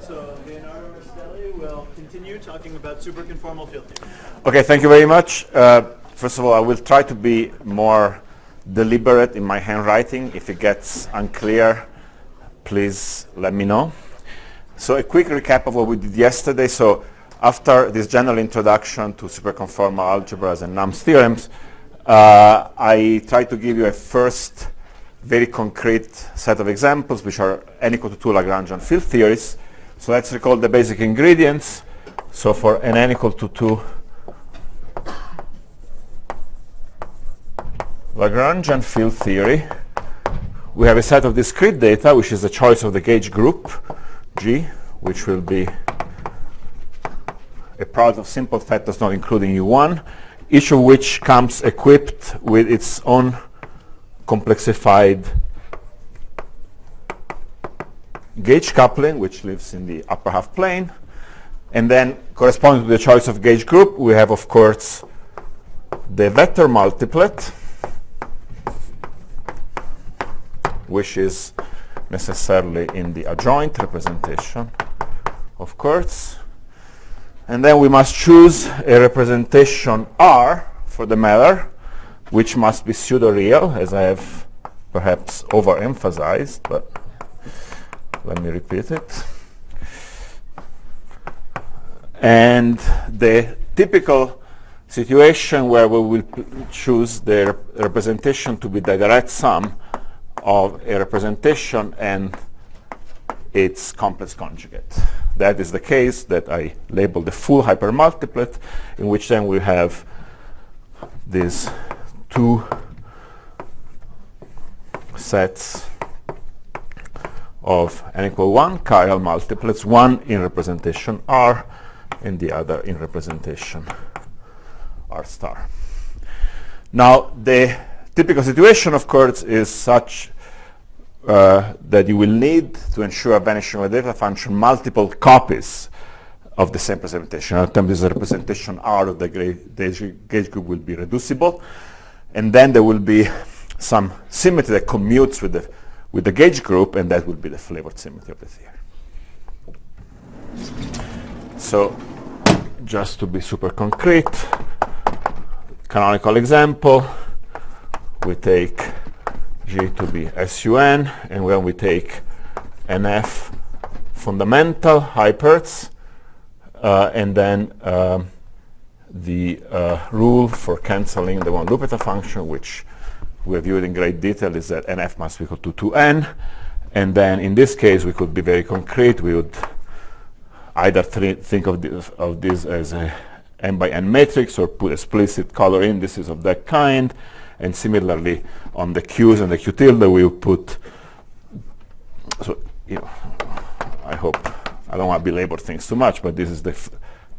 So Leonardo Rastelli will continue talking about superconformal field theory. Okay, thank you very much. First of all, I will try to be more deliberate in my handwriting. If it gets unclear, please let me know. So a quick recap of what we did yesterday. So after this general introduction to superconformal algebras and NUMS theorems, I tried to give you a first very concrete set of examples, which are n equal to 2 Lagrangian field theories. So let's recall the basic ingredients. So for n equal to 2 Lagrangian field theory, we have a set of discrete data, which is the choice of the gauge group, G, which will be a product of simple factors not including U1, each of which comes equipped with its own complexified gauge coupling, which lives in the upper half plane. And then corresponding to the choice of gauge group, we have, of course, the vector multiplet, which is necessarily in the adjoint representation, of course. And then we must choose a representation R for the matter, which must be pseudo-real, as I have perhaps overemphasized, but let me repeat it. And the typical situation where we will choose the representation to be the direct sum of a representation and its complex conjugate. That is the case that I labeled the full hypermultiplet, in which then we have these two sets of n equal 1 chiral multiplets, one in representation R and the other in representation R star. Now, the typical situation, of course, is such that you will need to ensure a vanishing of a data function multiple copies of the same representation. At times, this representation R of the gauge group will be reducible, and then there will be some symmetry that commutes with the gauge group, and that will be the flavored symmetry of the theory. So, just to be super concrete, canonical example, we take G to be SUN, and when we take NF fundamental hyperts, and then the rule for cancelling the one Lupeta function, which we viewed in great detail, is that NF must be equal to 2n. And then in this case, we could be very concrete. We would either think of this as a n by n matrix, or put explicit color indices of that kind. And similarly, on the Q's and the Q tilde, we will put, so, I hope, I don't want to belabor things too much, but this is the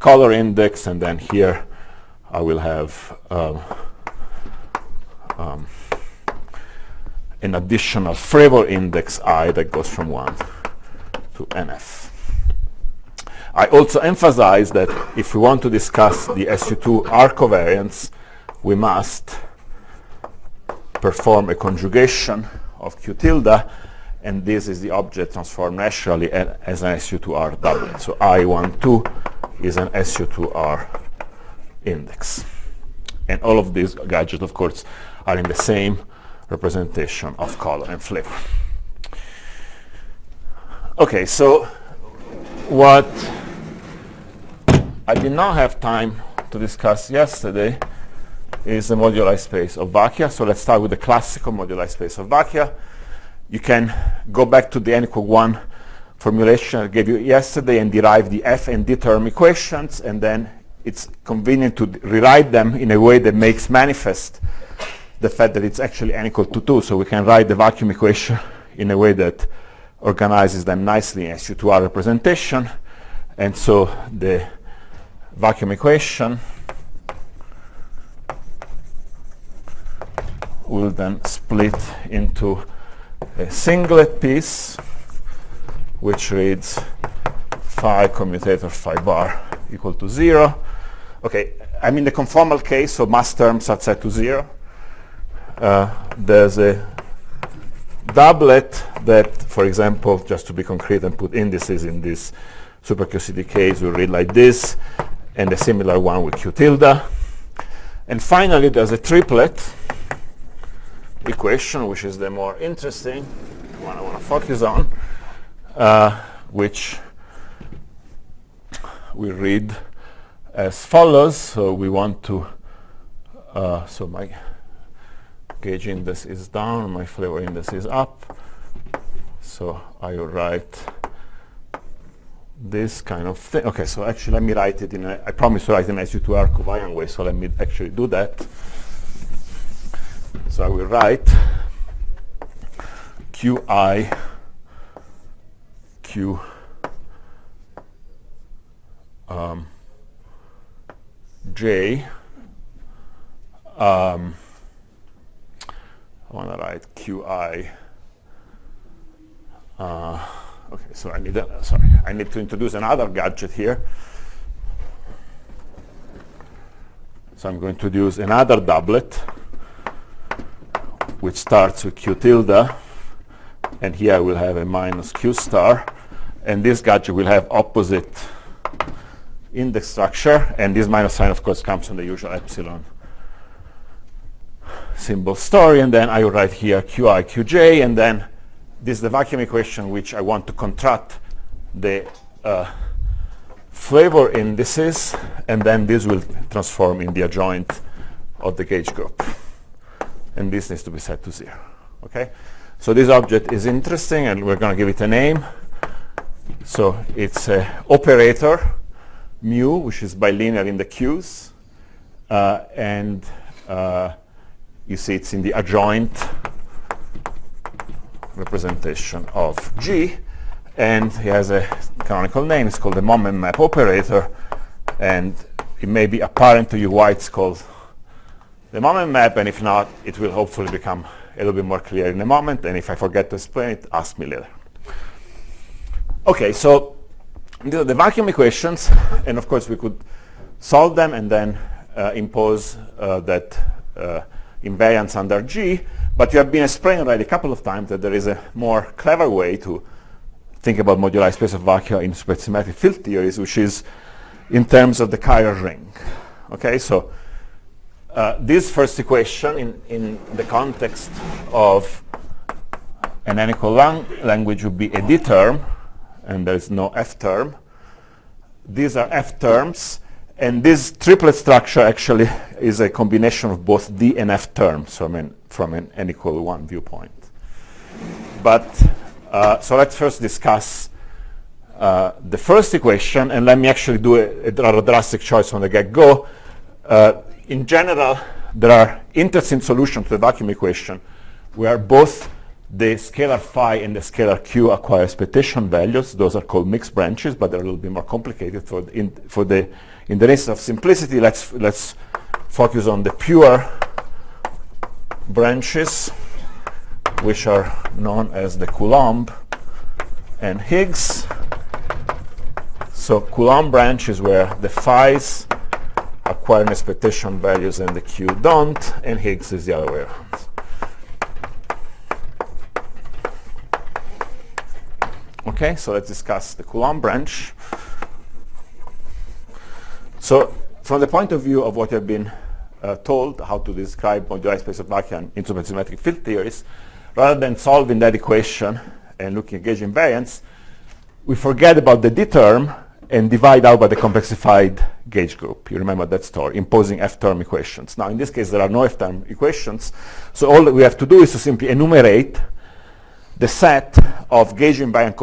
color index, and then here I will have an additional flavor index I that goes from 1 to NF. I also emphasize that if we want to discuss the SU2 R covariance, we must perform a conjugation of Q tilde, and this is the object transformed naturally as an SU2R doublet. So I12 is an SU2R index. And all of these gadgets, of course, are in the same representation of color and flavor. Okay, so what I did not have time to discuss yesterday is the moduli space of vacua. So let's start with the classical moduli space of vacua. You can go back to the n equal 1 formulation I gave you yesterday and derive the f and d term equations, and then it's convenient to rewrite them in a way that makes manifest the fact that it's actually n equal to 2. So we can write the vacuum equation in a way that organizes them nicely in SU2R representation. And so the vacuum equation will then split into a singlet piece, which reads phi commutator phi bar equal to 0. Okay, I'm in the conformal case, so mass terms are set to 0. There's a doublet that, for example, just to be concrete and put indices in this super QCD case, we read like this, and a similar one with Q tilde. And finally, there's a triplet equation, which is the more interesting one I want to focus on, which we read as follows. So we want to, so my gauge index is down, my flavor index is up. So I will write this kind of thing. Okay, so actually let me write it in a, I promise to write in SU2R covariant way, so let me actually do that. So I will write Qi Q J. I want to write Qi. Okay, so I need I need to introduce another gadget here. So I'm going to introduce another doublet, which starts with Q tilde, and here I will have a minus Q star, and this gadget will have opposite index structure, and this minus sign, of course, comes from the usual epsilon symbol story, and then I will write here Qi, Qj, and then this is the vacuum equation which I want to contract the flavor indices, and then this will transform in the adjoint of the gauge group. And this needs to be set to 0. Okay? So this object is interesting, and we're going to give it a name. So it's an operator, mu, which is bilinear in the Q's, and you see it's in the adjoint representation of G, and he has a canonical name. It's called the moment map operator, and it may be apparent to you why it's called the moment map, and if not, it will hopefully become a little bit more clear in a moment, and if I forget to explain it, ask me later. Okay, so these are the vacuum equations, and of course we could solve them and then impose that invariance under G, but you have been explained already a couple of times that there is a more clever way to think about moduli space of vacua in supersymmetric field theories, which is in terms of the chiral ring. Okay, so this first equation in the context of an n-equal language would be a D term, and there is no F term. These are F terms, and this triplet structure actually is a combination of both D and F terms from an n=1 viewpoint. But so let's first discuss the first equation, and let me actually do a rather drastic choice from the get-go. In general, there are interesting solutions to the vacuum equation where both the scalar phi and the scalar q acquire expectation values. Those are called mixed branches, but they're a little bit more complicated. In the interest of simplicity, let's focus on the pure branches, which are known as the Coulomb and Higgs. So Coulomb branch is where the phi's acquire an expectation values and the q don't, and Higgs is the other way around. Okay, so let's discuss the Coulomb branch. So from the point of view of what you've been told, how to describe moduli space of vacua in supersymmetric field theories, rather than solving that equation and looking at gauge invariance, we forget about the D term and divide out by the complexified gauge group. You remember that story, imposing F-term equations. Now, in this case, there are no F-term equations, so all that we have to do is to simply enumerate the set of gauge invariant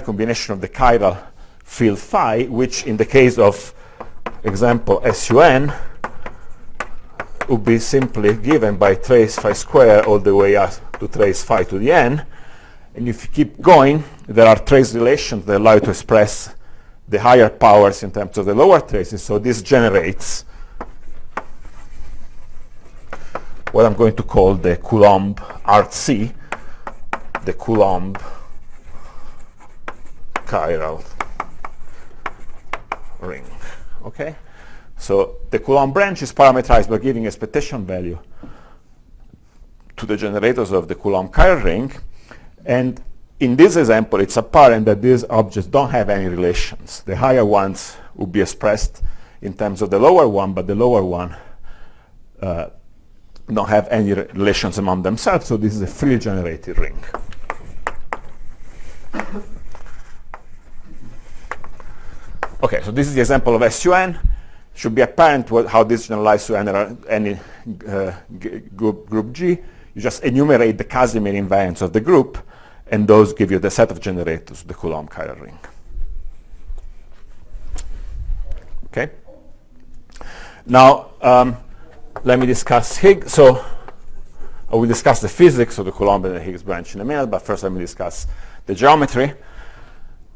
combination of the chiral field phi, which in the case of example SUN would be simply given by trace phi square all the way up to trace phi to the n. And if you keep going, there are trace relations that allow you to express the higher powers in terms of the lower traces. So this generates what I'm going to call the Coulomb RC, the Coulomb chiral ring. Okay? So the Coulomb branch is parameterized by giving expectation value to the generators of the Coulomb-Chiral ring. And in this example, it's apparent that these objects don't have any relations. The higher ones would be expressed in terms of the lower one, but the lower one don't have any relations among themselves, so this is a freely generated ring. Okay, so this is the example of SUN. Should be apparent how this generalizes to any group G. You just enumerate the Casimir invariants of the group, and those give you the set of generators, the Coulomb-Chiral ring. Okay. Now, let me discuss Higgs. So I will discuss the physics of the Coulomb and the Higgs branch in a minute, but first let me discuss the geometry.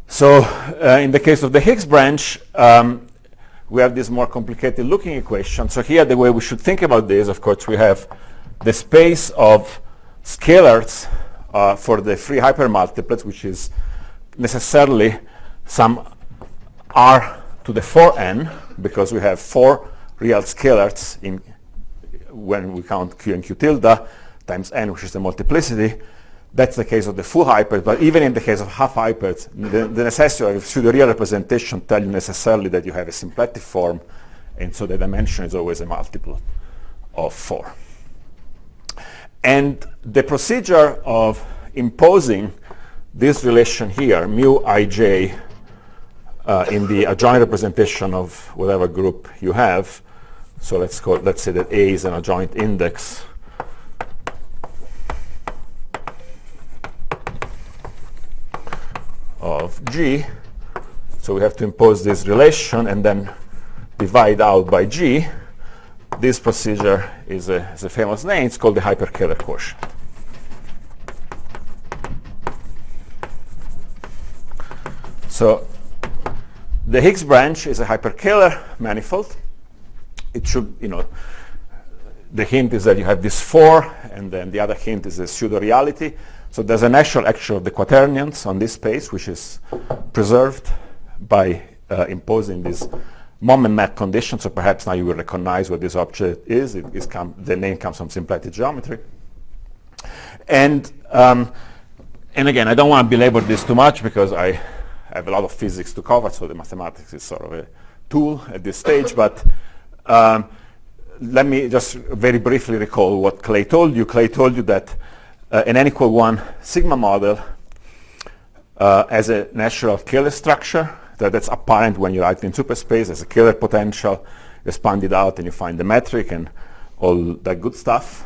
So in the case of the Higgs branch, we have this more complicated looking equation. So here the way we should think about this, of course, we have the space of scalars for the free hypermultiplets, which is necessarily some r to the 4n, because we have 4 real scalars when we count q and q tilde times n, which is the multiplicity. That's the case of the full hyperds, but even in the case of half hyperds, the necessity of pseudo-real representation tell you necessarily that you have a symplectic form, and so the dimension is always a multiple of 4. And the procedure of imposing this relation here, mu ij, in the adjoint representation of whatever group you have, so let's say that A is an adjoint index of G. So we have to impose this relation and then divide out by G. This procedure is a famous name. It's called the hyperkähler quotient. So the Higgs branch is a hyperkähler manifold. It should, the hint is that you have this 4, and then the other hint is a pseudo-reality. So there's an actual action of the quaternions on this space, which is preserved by imposing this moment map condition. So perhaps now you will recognize what this object is. The name comes from symplectic geometry. And again, I don't want to belabor this too much because I have a lot of physics to cover, so the mathematics is sort of a tool at this stage. But let me just very briefly recall what Clay told you. Clay told you that an n=1 sigma model has a natural Kähler structure that's apparent when you write in superspace as a Kähler potential. You expand it out and you find the metric and all that good stuff.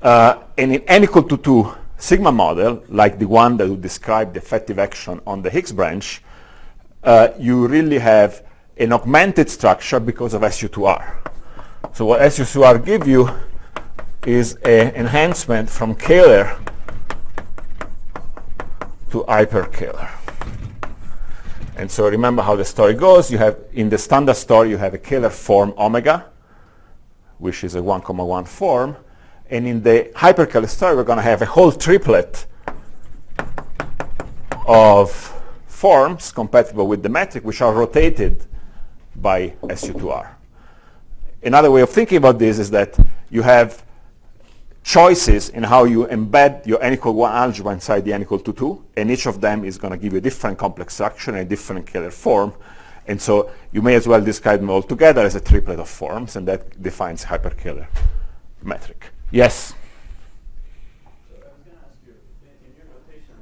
And in n=2 sigma model, like the one that would describe the effective action on the Higgs branch, you really have an augmented structure because of SU2R. So what SU2R give you is an enhancement from Kähler to hyperkähler. And so remember how the story goes. You have, in the standard story, you have a Kähler form omega, which is a 1,1 form. And in the hyperkähler story, we're going to have a whole triplet of forms compatible with the metric, which are rotated by SU2R. Another way of thinking about this is that you have choices in how you embed your n=1 algebra inside the n=2, and each of them is going to give you a different complex structure and a different Kähler form. And so you may as well describe them all together as a triplet of forms, and that defines hyperkähler metric. Yes? So I was going to ask you, in your notation,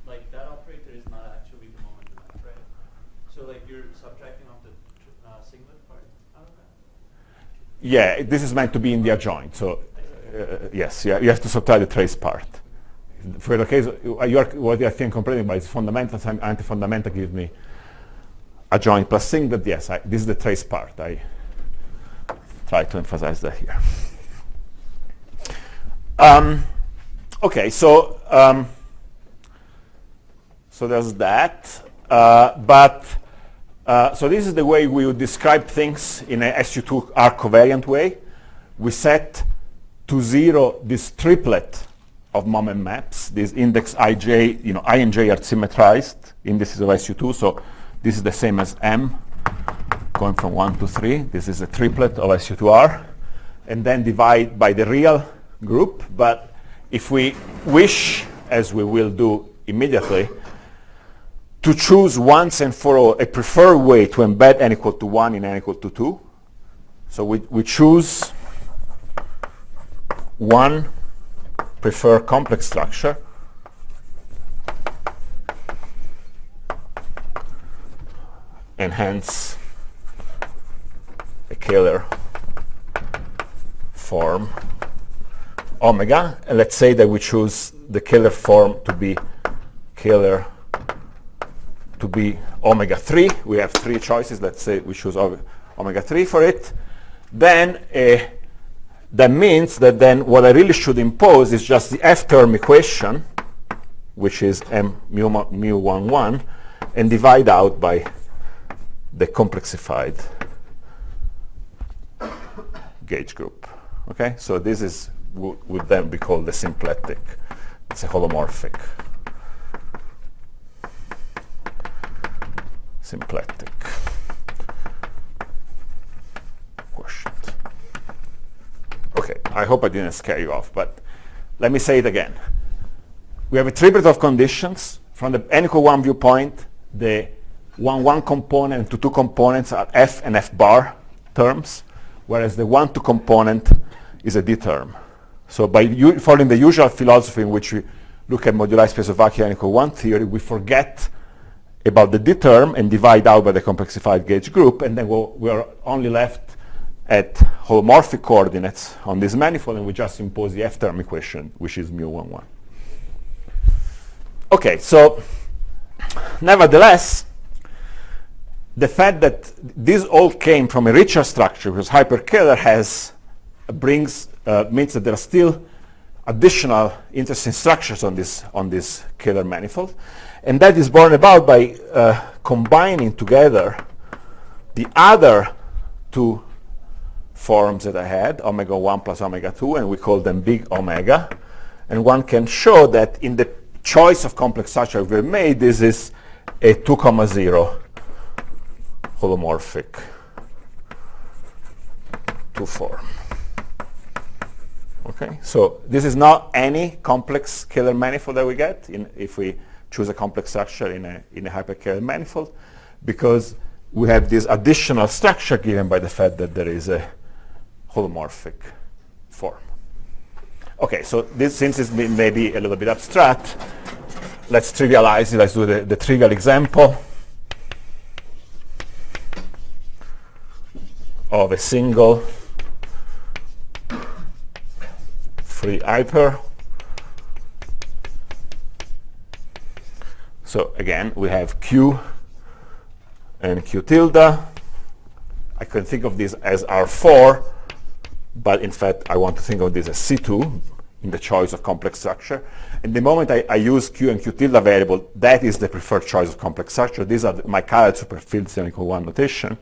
like that operator is not actually the moment map, right? So like you're subtracting off the singlet part out of that? Yeah, this is meant to be in the adjoint. So yes, you have to subtract the trace part. For the case, what I think complaining about is fundamental, anti-fundamental gives me adjoint plus singlet. Yes, this is the trace part. I try to emphasize that here. Okay, so there's that. So this is the way we would describe things in a SU2R covariant way. We set to 0 this triplet of moment maps. This index ij, I and j are symmetrized indices of SU2. So this is the same as M, going from 1 to 3. This is a triplet of SU2R. And then divide by the real group, but if we wish, as we will do immediately, to choose once and for all a preferred way to embed n equal to 1 in n equal to 2, so we choose one preferred complex structure, and hence a Kähler form omega, and let's say that we choose the Kähler form to be Kähler to be omega 3. We have 3 choices. Let's say we choose omega 3 for it. Then that means that then what I really should impose is just the F-term equation, which is m mu 1 1, and divide out by the complexified gauge group. Okay, so this is would then be called the symplectic. It's a holomorphic symplectic quotient. Okay, I hope I didn't scare you off, but let me say it again. We have a triplet of conditions. From the n equal 1 viewpoint, the 1 component and 2 components are f and f bar terms, whereas the 1 2 component is a d term. So by following the usual philosophy in which we look at moduli space of vacuum n equal 1 theory, we forget about the d term and divide out by the complexified gauge group, and then we are only left at holomorphic coordinates on this manifold, and we just impose the f-term equation, which is mu 1 1. Okay, so nevertheless, the fact that this all came from a richer structure, because hyperkähler means that there are still additional interesting structures on this Kähler manifold, and that is borne about by combining together the other 2 forms that I had, omega 1 plus omega 2, and we call them big omega, and one can show that in the choice of complex structure we've made, this is a 2,0 holomorphic 2 form. Okay, so this is not any complex Kähler manifold that we get if we choose a complex structure in a hyperkähler manifold, because we have this additional structure given by the fact that there is a holomorphic form. Okay, so this, since it's maybe a little bit abstract, let's trivialize it. Let's do the trivial example of a single free hyper. So again, we have Q and Q tilde. I can think of this as R4, but in fact I want to think of this as C2 in the choice of complex structure. And the moment I use Q and Q tilde variable, that is the preferred choice of complex structure. These are my Kähler superfields n equal 1 notation.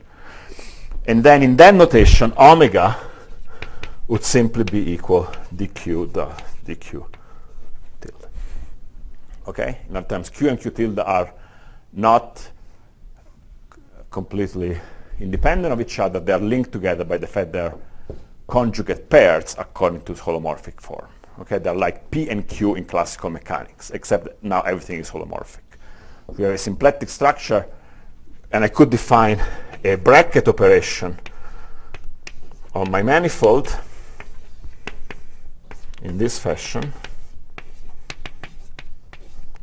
And then in that notation, omega would simply be equal dq tilde. Okay? In other terms, Q and Q tilde are not completely independent of each other. They are linked together by the fact they're conjugate pairs according to holomorphic form. Okay? They're like P and Q in classical mechanics, except that now everything is holomorphic. We have a symplectic structure, and I could define a bracket operation on my manifold in this fashion.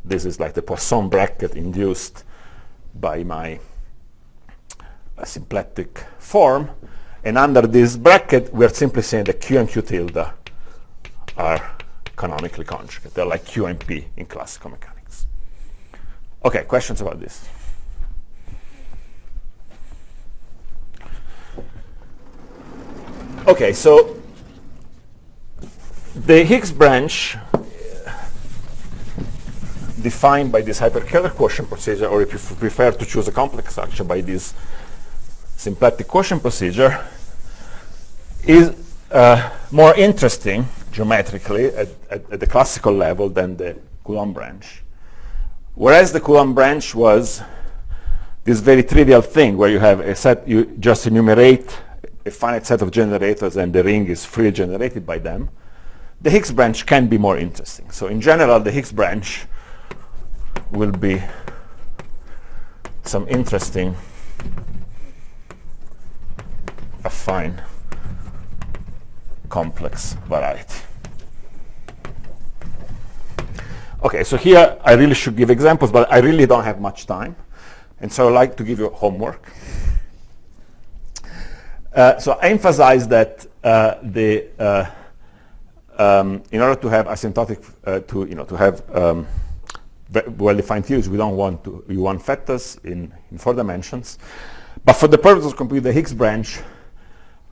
This is like the Poisson bracket induced by my symplectic form. And under this bracket, we're simply saying that Q and Q tilde are canonically conjugate. They're like Q and P in classical mechanics. Okay, questions about this? Okay, so the Higgs branch defined by this hyperkähler quotient procedure, or if you prefer to choose a complex structure by this symplectic quotient procedure, is more interesting geometrically at the classical level than the Coulomb branch. Whereas the Coulomb branch was this very trivial thing where you have a set, you just enumerate a finite set of generators and the ring is freely generated by them. the Higgs branch can be more interesting. So in general, the Higgs branch will be some interesting affine complex variety. Okay, so here I really should give examples, but I really don't have much time. And so I'd like to give you homework. So I emphasize that in order to have asymptotic, to have well-defined theories, we don't want vectors in 4 dimensions. But for the purpose of computing the Higgs branch,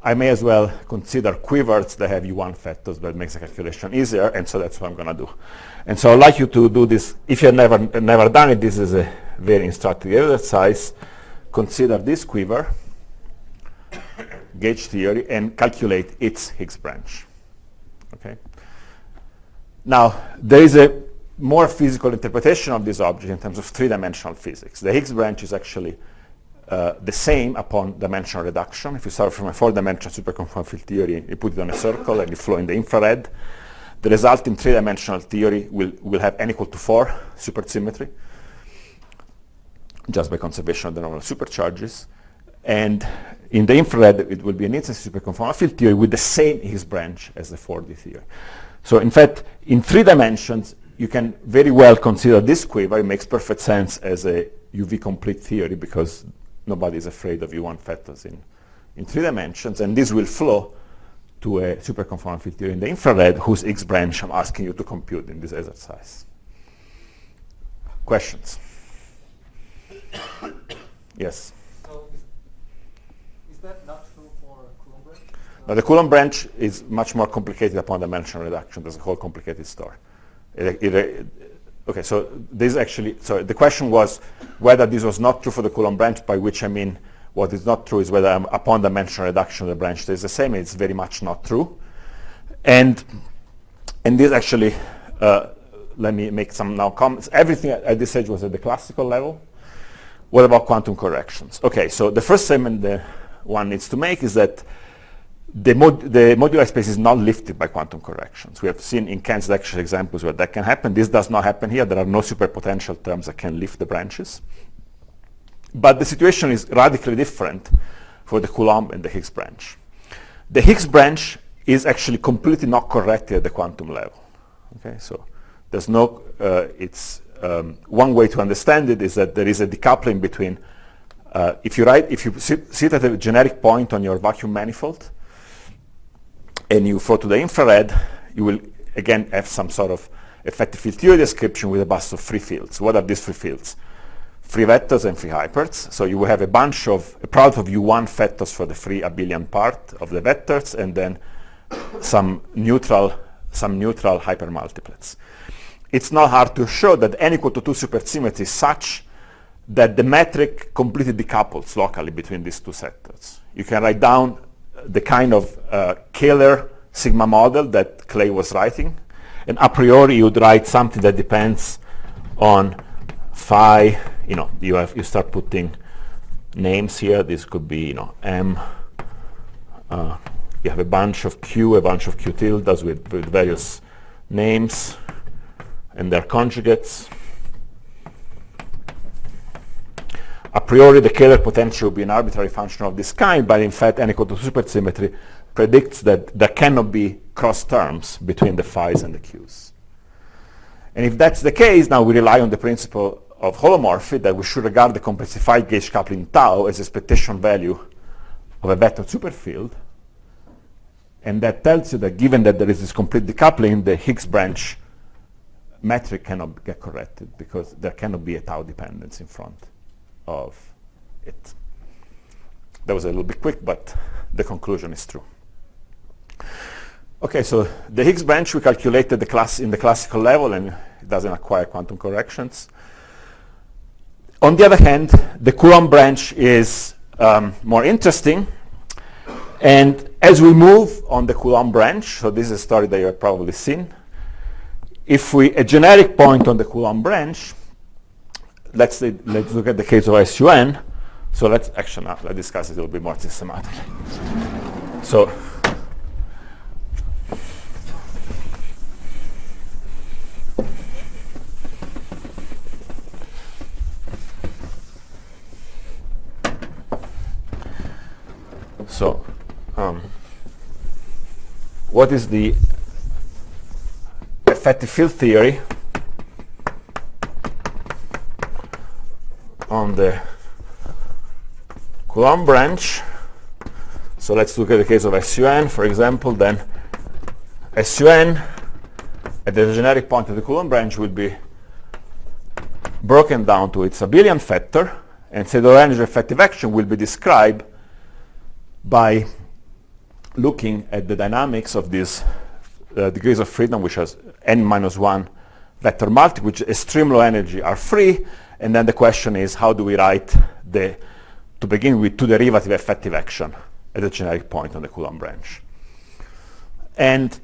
I may as well consider quiverts that have U1 vectors, that makes the calculation easier, and so that's what I'm going to do. And so I'd like you to do this. If you've never done it, this is a very instructive exercise. Consider this quiver, gauge theory, and calculate its Higgs branch. Okay. Now, there is a more physical interpretation of this object in terms of 3-dimensional physics. The Higgs branch is actually the same upon dimensional reduction. If you start from a 4-dimensional superconformal field theory, you put it on a circle and you flow in the infrared, the result in 3-dimensional theory will have n equal to 4 supersymmetry, just by conservation of the normal supercharges. And in the infrared, it will be an instance superconformal field theory with the same Higgs branch as the 4D theory. So in fact, in 3 dimensions, you can very well consider this quiver. It makes perfect sense as a UV complete theory because nobody is afraid of U1 vectors in 3 dimensions. And this will flow to a superconformal field theory in the infrared whose Higgs branch I'm asking you to compute in this exercise. Questions? Yes? So is that not true for Coulomb branch? But the Coulomb branch is much more complicated upon dimensional reduction. There's a whole complicated story. Okay, so this actually, so the question was whether this was not true for the Coulomb branch, by which I mean what is not true is whether upon dimensional reduction the branch stays the same. It's very much not true. And this actually, let me make some now comments. Everything at this stage was at the classical level. What about quantum corrections? Okay, so the first statement one needs to make is that the modular space is not lifted by quantum corrections. We have seen in Kant's lecture examples where that can happen. This does not happen here. There are no superpotential terms that can lift the branches. But the situation is radically different for the Coulomb and the Higgs branch. The Higgs branch is actually completely not corrected at the quantum level. Okay, so there's no, one way to understand it is that there is a decoupling between, if you sit at a generic point on your vacuum manifold, and you flow to the infrared, you will again have some sort of effective field theory description with a bus of free fields. What are these free fields? Free vectors and free hyperts. So you will have a product of U1 vectors for the free abelian part of the vectors, and then some neutral hypermultiplets. It's not hard to show that n equal to 2 supersymmetry is such that the metric completely decouples locally between these two sectors. You can write down the kind of Kähler sigma model that Clay was writing, and a priori you would write something that depends on phi. You start putting names here. This could be M. You have a bunch of Q tildes with various names and their conjugates. A priori, the Kähler potential will be an arbitrary function of this kind, but in fact, n equal to supersymmetry predicts that there cannot be cross terms between the phis and the q's. And if that's the case, now we rely on the principle of holomorphy, that we should regard the complexified gauge coupling tau as expectation value of a vector superfield. And that tells you that given that there is this complete decoupling, the Higgs branch metric cannot get corrected because there cannot be a tau dependence in front of it. That was a little bit quick, but the conclusion is true. Okay, so the Higgs branch we calculated in the classical level, and it doesn't acquire quantum corrections. On the other hand, the Coulomb branch is more interesting, and as we move on the Coulomb branch, so this is a story that you have probably seen. If a generic point on the Coulomb branch, let's look at the case of SUN. So let's discuss it a little bit more systematically. So So what is the effective field theory on the Coulomb branch? So let's look at the case of SUN, for example. Then SUN at the generic point of the Coulomb branch will be broken down to its abelian factor, and say the energy effective action will be described by looking at the dynamics of these degrees of freedom, which has n-1 vector multiple, which extreme low energy are free. And then the question is, how do we write to begin with, two derivative effective action at the generic point on the Coulomb branch? And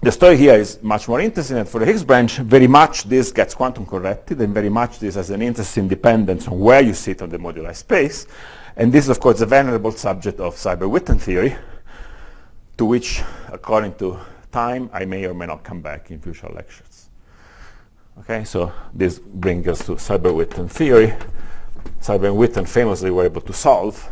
the story here is much more interesting. And for the Higgs branch, very much this gets quantum corrected, and very much this has an interesting dependence on where you sit on the moduli space. And this is, of course, a venerable subject of Seiberg-Witten theory, to which, according to time, I may or may not come back in future lectures. Okay, so this brings us to Seiberg-Witten theory. Seiberg and Witten famously were able to solve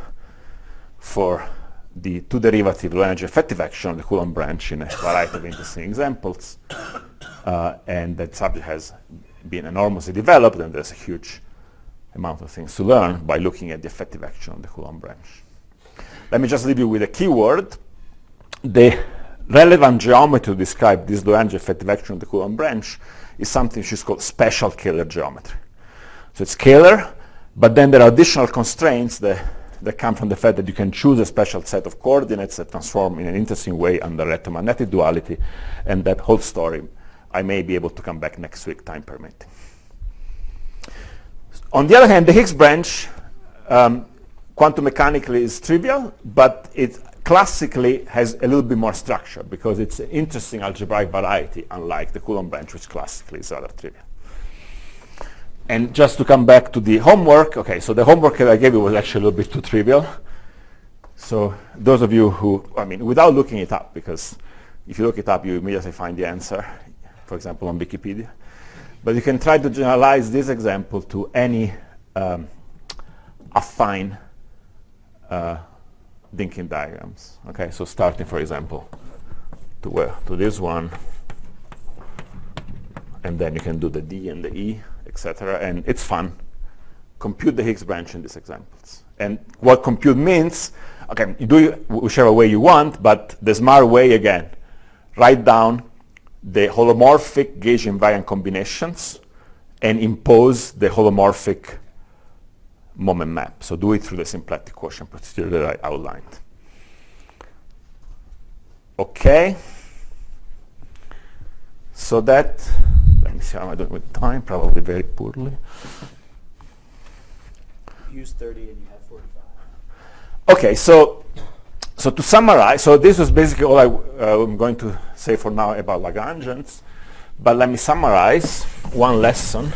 for the two derivative low energy effective action of the Coulomb branch in a variety of interesting examples. And that subject has been enormously developed, and there's a huge amount of things to learn by looking at the effective action of the Coulomb branch. Let me just leave you with a keyword. The relevant geometry to describe this low energy effective action of the Coulomb branch is something which is called special scalar geometry. So it's scalar, but then there are additional constraints that come from the fact that you can choose a special set of coordinates that transform in an interesting way under electromagnetic duality, and that whole story I may be able to come back next week, time permitting. On the other hand, the Higgs branch quantum mechanically is trivial, but it classically has a little bit more structure because it's an interesting algebraic variety, unlike the Coulomb branch, which classically is rather trivial. And just to come back to the homework, okay, so the homework that I gave you was actually a little bit too trivial. So those of you who, I mean, without looking it up, because if you look it up, you immediately find the answer, for example, on Wikipedia. But you can try to generalize this example to any affine Dinkin diagrams. Okay, so starting, for example, to this one, and then you can do the D and the E, etc. And it's fun. Compute the Higgs branch in these examples. And what compute means, okay, you do whichever way you want, but the smart way, again, write down the holomorphic gauge invariant combinations and impose the holomorphic moment map. So do it through the symplectic quotient procedure that I outlined. Okay. So that, let me see how am I doing with time, probably very poorly. Use 30 and you have 45. Okay, so to summarize, so this was basically all I'm going to say for now about Lagrangians, but let me summarize one lesson.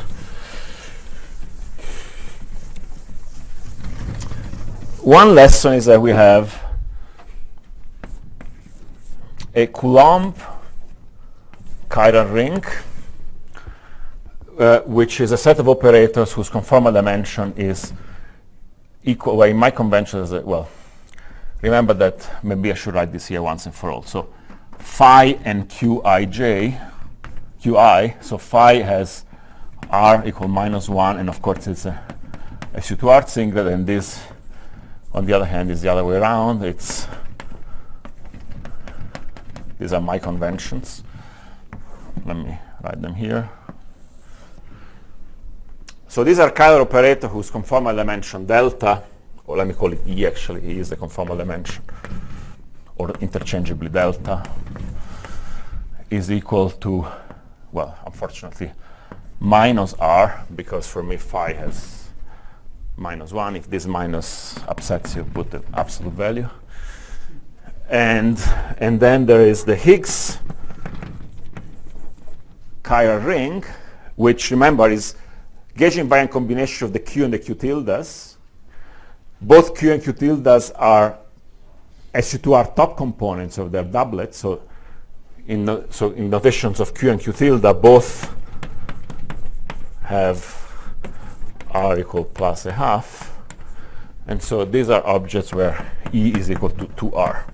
One lesson is that we have a Coulomb chiral ring, which is a set of operators whose conformal dimension is equal, well, in my convention is well, remember that maybe I should write this here once and for all. So phi and qi, so phi has r equal -1, and of course it's a SU2R singlet, and this, on the other hand, is the other way around. These are my conventions. Let me write them here. So these are chiral operators whose conformal dimension delta, or let me call it E actually, E is the conformal dimension, or interchangeably delta, is equal to, well, unfortunately, -r, because for me phi has -1. If this minus upsets you, put the absolute value. And then there is the Higgs chiral ring, which, remember, is gauge invariant combination of the Q and the Q tildes. Both Q and Q tildes are SU2R top components of their doublet. So in notations of Q and Q tilde, both have R equal +1/2. And so these are objects where E is equal to 2R.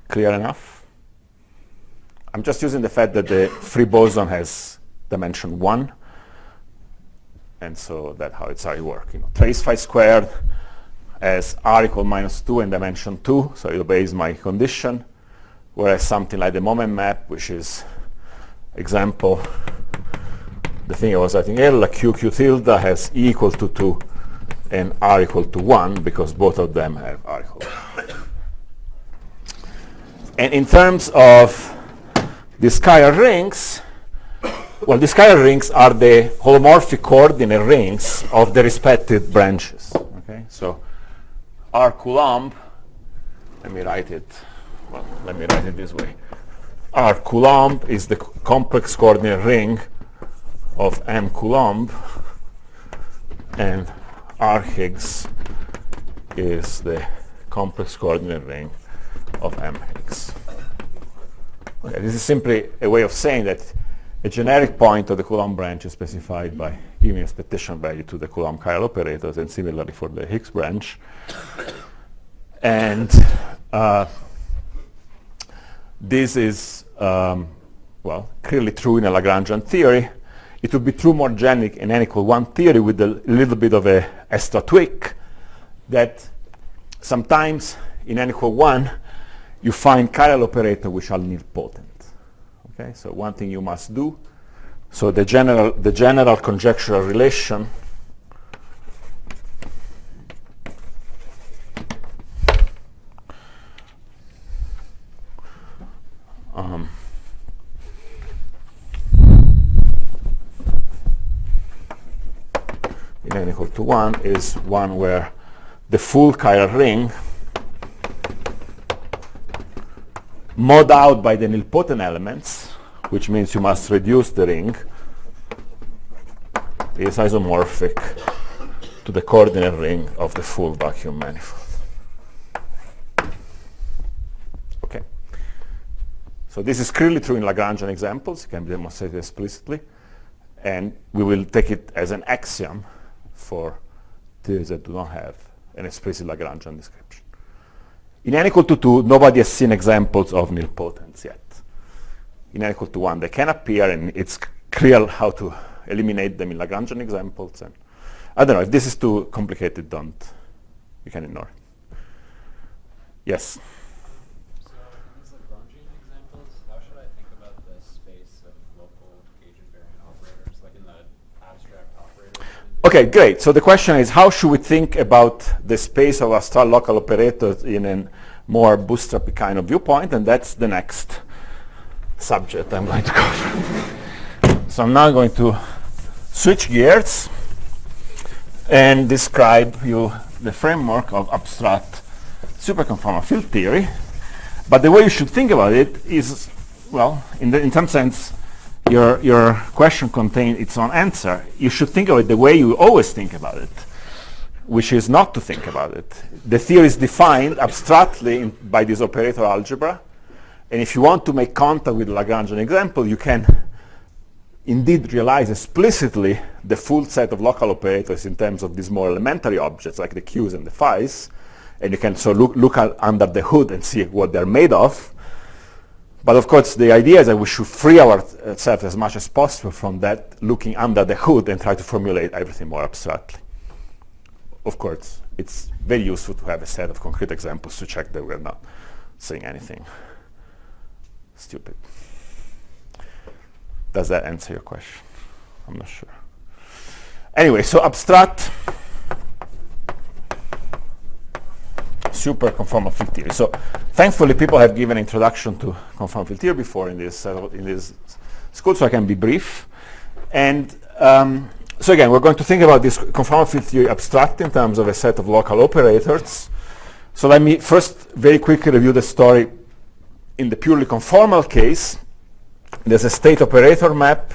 Clear enough? I'm just using the fact that the free boson has dimension 1. And so that's how it's already work. Trace phi squared as R equal minus 2 in dimension 2, so it obeys my condition. Whereas something like the moment map, which is example, the thing I was writing earlier, Q tilde has E equal to 2 and R equal to 1 because both of them have R equal to 1. And in terms of the scalar rings, well, the scalar rings are the holomorphic coordinate rings of the respective branches. Okay, so R Coulomb, let me write it this way. R Coulomb is the complex coordinate ring of M Coulomb, and R Higgs is the complex coordinate ring of M Higgs. Okay, this is simply a way of saying that a generic point of the Coulomb branch is specified by giving expectation value to the Coulomb chiral operators, and similarly for the Higgs branch. And this is, clearly true in a Lagrangian theory. It would be true more generally in N equal 1 theory with a little bit of a extra tweak that sometimes in N equal 1 you find chiral operators which are nilpotent. Okay, so one thing you must do, so the general conjectural relation in N equal to 1 is one where the full chiral ring mod out by the nilpotent elements, which means you must reduce the ring, is isomorphic to the coordinate ring of the full vacuum manifold. Okay. So this is clearly true in Lagrangian examples. It can be demonstrated explicitly. And we will take it as an axiom for theories that do not have an explicit Lagrangian description. In N equal to 2, nobody has seen examples of nilpotents yet. In N equal to 1, they can appear, and it's clear how to eliminate them in Lagrangian examples. And I don't know, if this is too complicated, you can ignore it. Yes? So in these Lagrangian examples, how should I think about the space of local gauge-invariant operators, like in the abstract operators? Okay, great. So the question is, how should we think about the space of abstract local operators in a more bootstrappy kind of viewpoint? And that's the next subject I'm going to cover. So I'm now going to switch gears and describe you the framework of abstract superconformal field theory. But the way you should think about it is, well, in some sense, your question contains its own answer. You should think of it the way you always think about it, which is not to think about it. The theory is defined abstractly by this operator algebra. And if you want to make contact with the Lagrangian example, you can indeed realize explicitly the full set of local operators in terms of these more elementary objects like the q's and the phi's. And you can so look under the hood and see what they're made of. But of course, the idea is that we should free ourselves as much as possible from that looking under the hood and try to formulate everything more abstractly. Of course, it's very useful to have a set of concrete examples to check that we're not saying anything stupid. Does that answer your question? I'm not sure. Anyway, so abstract superconformal field theory. So thankfully people have given introduction to conformal field theory before in this school, so I can be brief. And so again, we're going to think about this conformal field theory abstract in terms of a set of local operators. So let me first very quickly review the story in the purely conformal case. There's a state operator map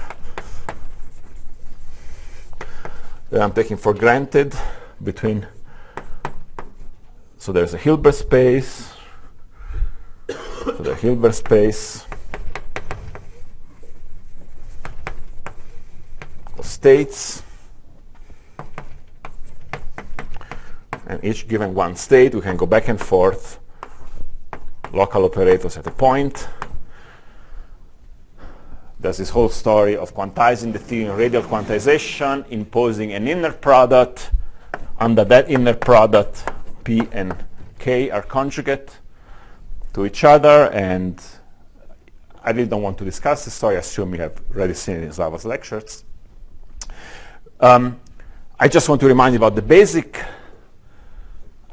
that I'm taking for granted between, so there's a Hilbert space, so the Hilbert space of states and each given one state, we can go back and forth, local operators at a point. There's this whole story of quantizing the theory in radial quantization, imposing an inner product. Under that inner product, P and K are conjugate to each other, and I really don't want to discuss this story. I assume you have already seen it in Slava's lectures. I just want to remind you about the basic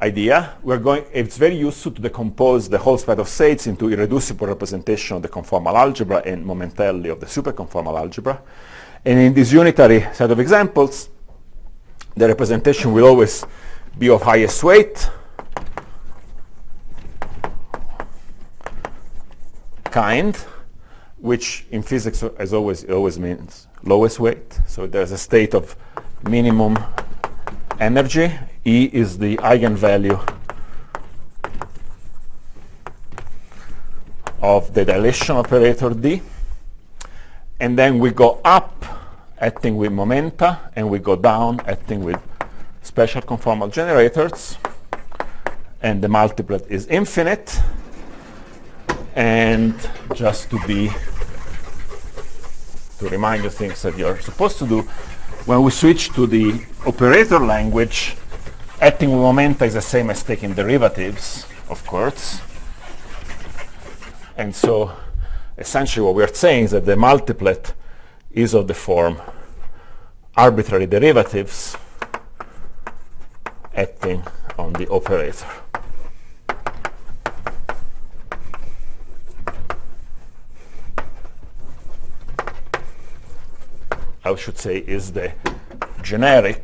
idea. It's very useful to decompose the whole set of states into irreducible representation of the conformal algebra and momentarily of the superconformal algebra. And in this unitary set of examples, the representation will always be of highest weight, kind, which in physics as always means lowest weight. So there's a state of minimum energy. E is the eigenvalue of the dilation operator D. And then we go up acting with momenta, and we go down acting with special conformal generators. And the multiplet is infinite. And just to remind you things that you're supposed to do, when we switch to the operator language, acting with momenta is the same as taking derivatives, of course. And so essentially what we're saying is that the multiplet is of the form arbitrary derivatives acting on the operator. I should say is the generic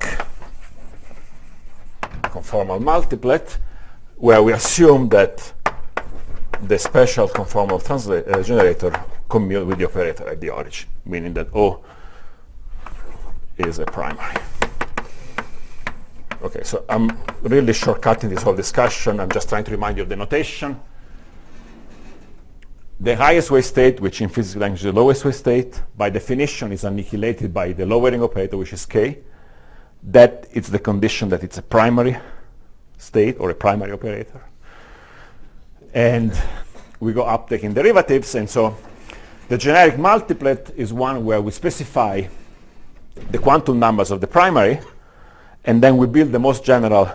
conformal multiplet, where we assume that the special conformal generator commute with the operator at the origin, meaning that O is a primary. Okay, so I'm really shortcutting this whole discussion. I'm just trying to remind you of the notation. The highest weight state, which in physics language is the lowest weight state, by definition is annihilated by the lowering operator, which is K. That is the condition that it's a primary state or a primary operator. And we go up taking derivatives, and so the generic multiplet is one where we specify the quantum numbers of the primary, and then we build the most general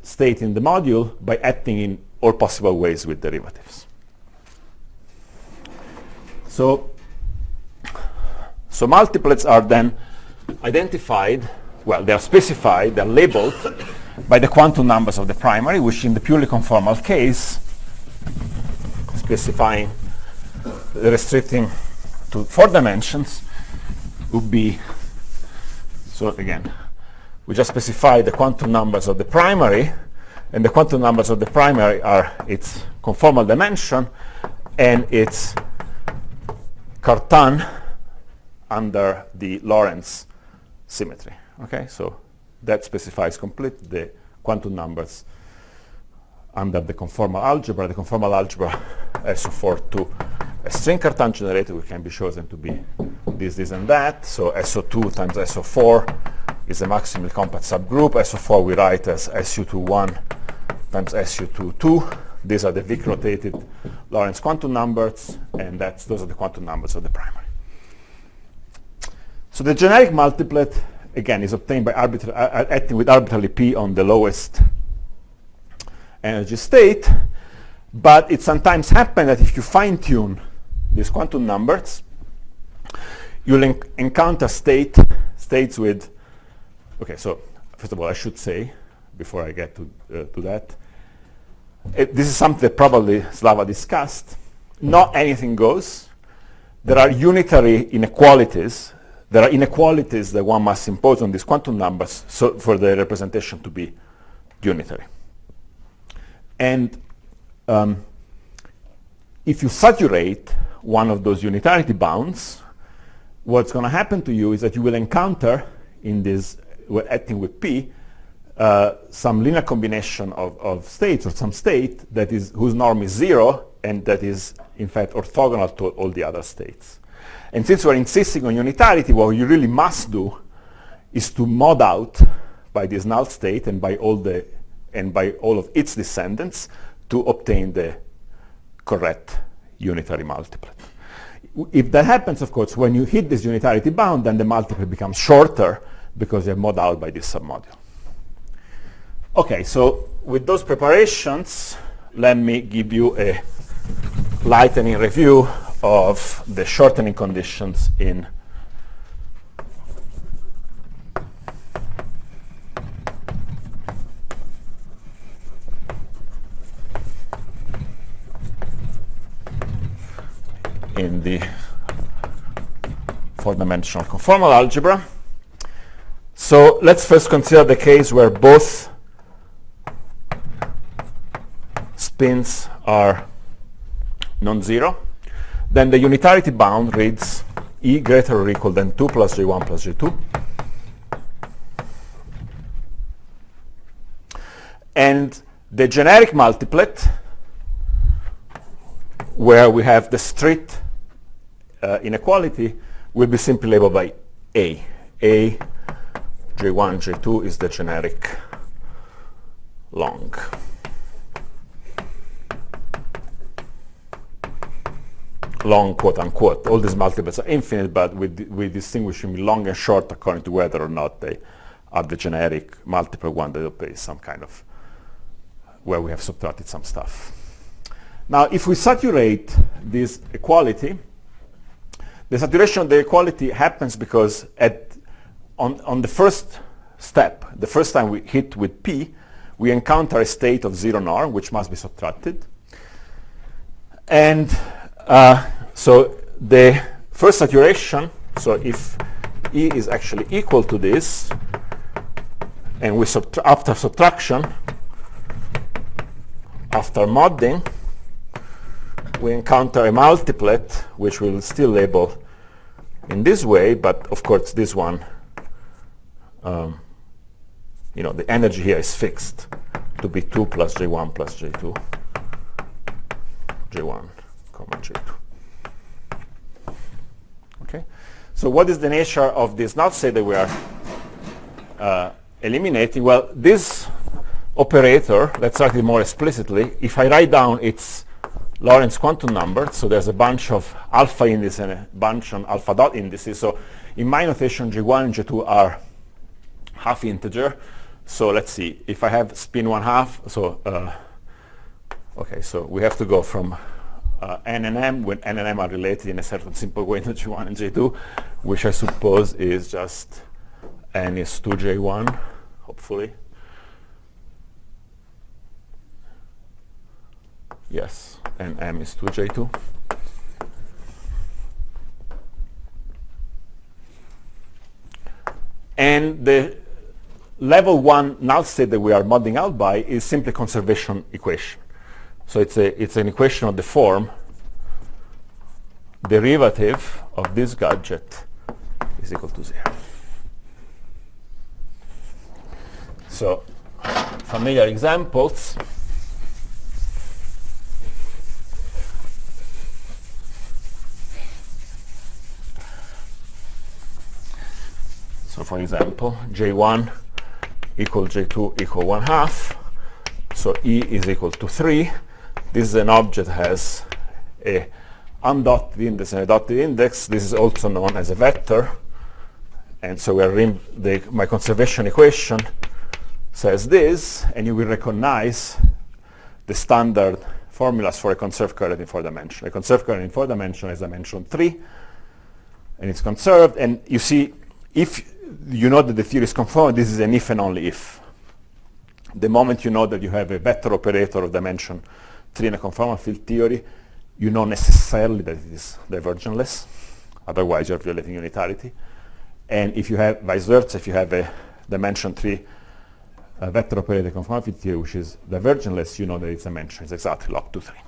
state in the module by acting in all possible ways with derivatives. So multiplets are then identified, well, they are specified, they're labeled by the quantum numbers of the primary, which in the purely conformal case, specifying restricting to 4 dimensions, would be, so again, we just specify the quantum numbers of the primary, and the quantum numbers of the primary are its conformal dimension and its Cartan under the Lorentz symmetry. Okay, so that specifies complete the quantum numbers under the conformal algebra. The conformal algebra SO4 to a string Cartan generator, which can be chosen to be this, and that. So SO2 times SO4 is a maximally compact subgroup. SO4 we write as SU21 times SU22. These are the Wick rotated Lorentz quantum numbers, and those are the quantum numbers of the primary. So the generic multiplet, again, is obtained by acting with arbitrarily P on the lowest energy state, but it sometimes happens that if you fine-tune these quantum numbers, you'll encounter states with, okay, so first of all, I should say, before I get to that, this is something that probably Slava discussed. Not anything goes. There are unitary inequalities. There are inequalities that one must impose on these quantum numbers so for the representation to be unitary. And if you saturate one of those unitarity bounds, what's going to happen to you is that you will encounter in this, we're acting with P, some linear combination of states, or some state that is whose norm is 0 and that is in fact orthogonal to all the other states. And since we're insisting on unitarity, what you really must do is to mod out by this null state and by all of its descendants to obtain the correct unitary multiplet. If that happens, of course, when you hit this unitarity bound, then the multiplet becomes shorter because you're mod out by this submodule. Okay, so with those preparations, let me give you a lightning review of the shortening conditions in the four-dimensional conformal algebra. So let's first consider the case where both spins are non-zero. Then the unitarity bound reads E greater or equal than 2 plus J1 plus J2. And the generic multiplet, where we have the strict inequality, will be simply labeled by A. A, J1, J2 is the generic long. Long, quote unquote. All these multiplets are infinite, but we distinguish them long and short according to whether or not they are the generic multiple one that obeys some kind of, where we have subtracted some stuff. Now, if we saturate this equality, the saturation of the equality happens because on the first step, the first time we hit with P, we encounter a state of 0 norm, which must be subtracted. And so the first saturation, so if E is actually equal to this, and we after subtraction, after modding, we encounter a multiplet, which we'll still label in this way, but of course this one, the energy here is fixed to be 2 plus J1 plus J2, J1, comma J2. Okay, so what is the nature of this null state that we are eliminating? Well, this operator, let's write it more explicitly. If I write down its Lorentz quantum number, so there's a bunch of alpha indices and a bunch of alpha dot indices. So in my notation, J1 and J2 are half integer. So let's see, if I have spin 1/2, so okay, so we have to go from n and m, when n and m are related in a certain simple way to J1 and J2, which I suppose is just n is 2J1, hopefully. Yes, and m is 2J2. And the level 1 null state that we are modding out by is simply conservation equation. So it's an equation of the form derivative of this gadget is equal to 0. So familiar examples. So for example, J1 equal J2 equal 1/2. So E is equal to 3. This is an object that has a undotted index and a dotted index. This is also known as a vector. And so my conservation equation says this, and you will recognize the standard formulas for a conserved current in 4 dimensions. A conserved current in 4 dimensions is dimension 3, and it's conserved. And you see, if you know that the theory is conformal, this is an if and only if. The moment you know that you have a vector operator of dimension 3 in a conformal field theory, you know necessarily that it is divergentless. Otherwise, you're violating unitarity. And if you have vice versa, if you have a dimension 3 vector operator conformal field theory, which is divergentless, you know that its dimension is exactly log to 3.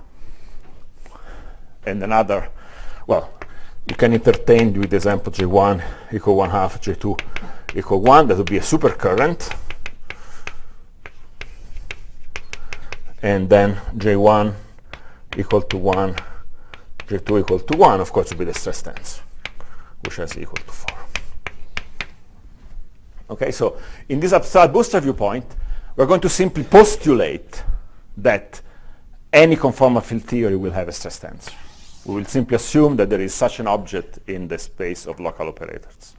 And another, well, you can entertain with the example J1 equal 1/2, J2 equal 1. That would be a supercurrent. And then J1 equal to 1, J2 equal to 1, of course, would be the stress tense, which is equal to 4. Okay, so in this abstract bootstrap viewpoint, we're going to simply postulate that any conformal field theory will have a stress tensor. We will simply assume that there is such an object in the space of local operators.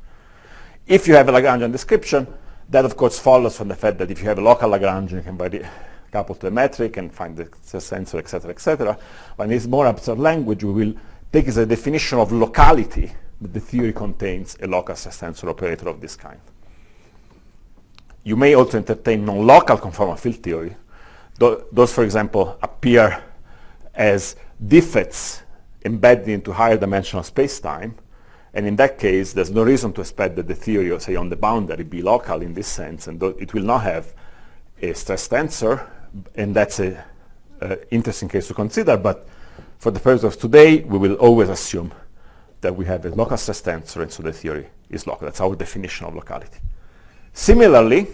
If you have a Lagrangian description, that of course follows from the fact that if you have a local Lagrangian, you can couple to a metric and find the stress tensor, etc., etc. But in this more abstract language, we will take as a definition of locality that the theory contains a local stress tensor operator of this kind. You may also entertain non-local conformal field theory. Those, for example, appear as defects embedded into higher dimensional space-time, and in that case, there's no reason to expect that the theory, say, on the boundary be local in this sense, and it will not have a stress tensor, and that's an interesting case to consider, but for the purpose of today, we will always assume that we have a local stress tensor, and so the theory is local. That's our definition of locality. Similarly,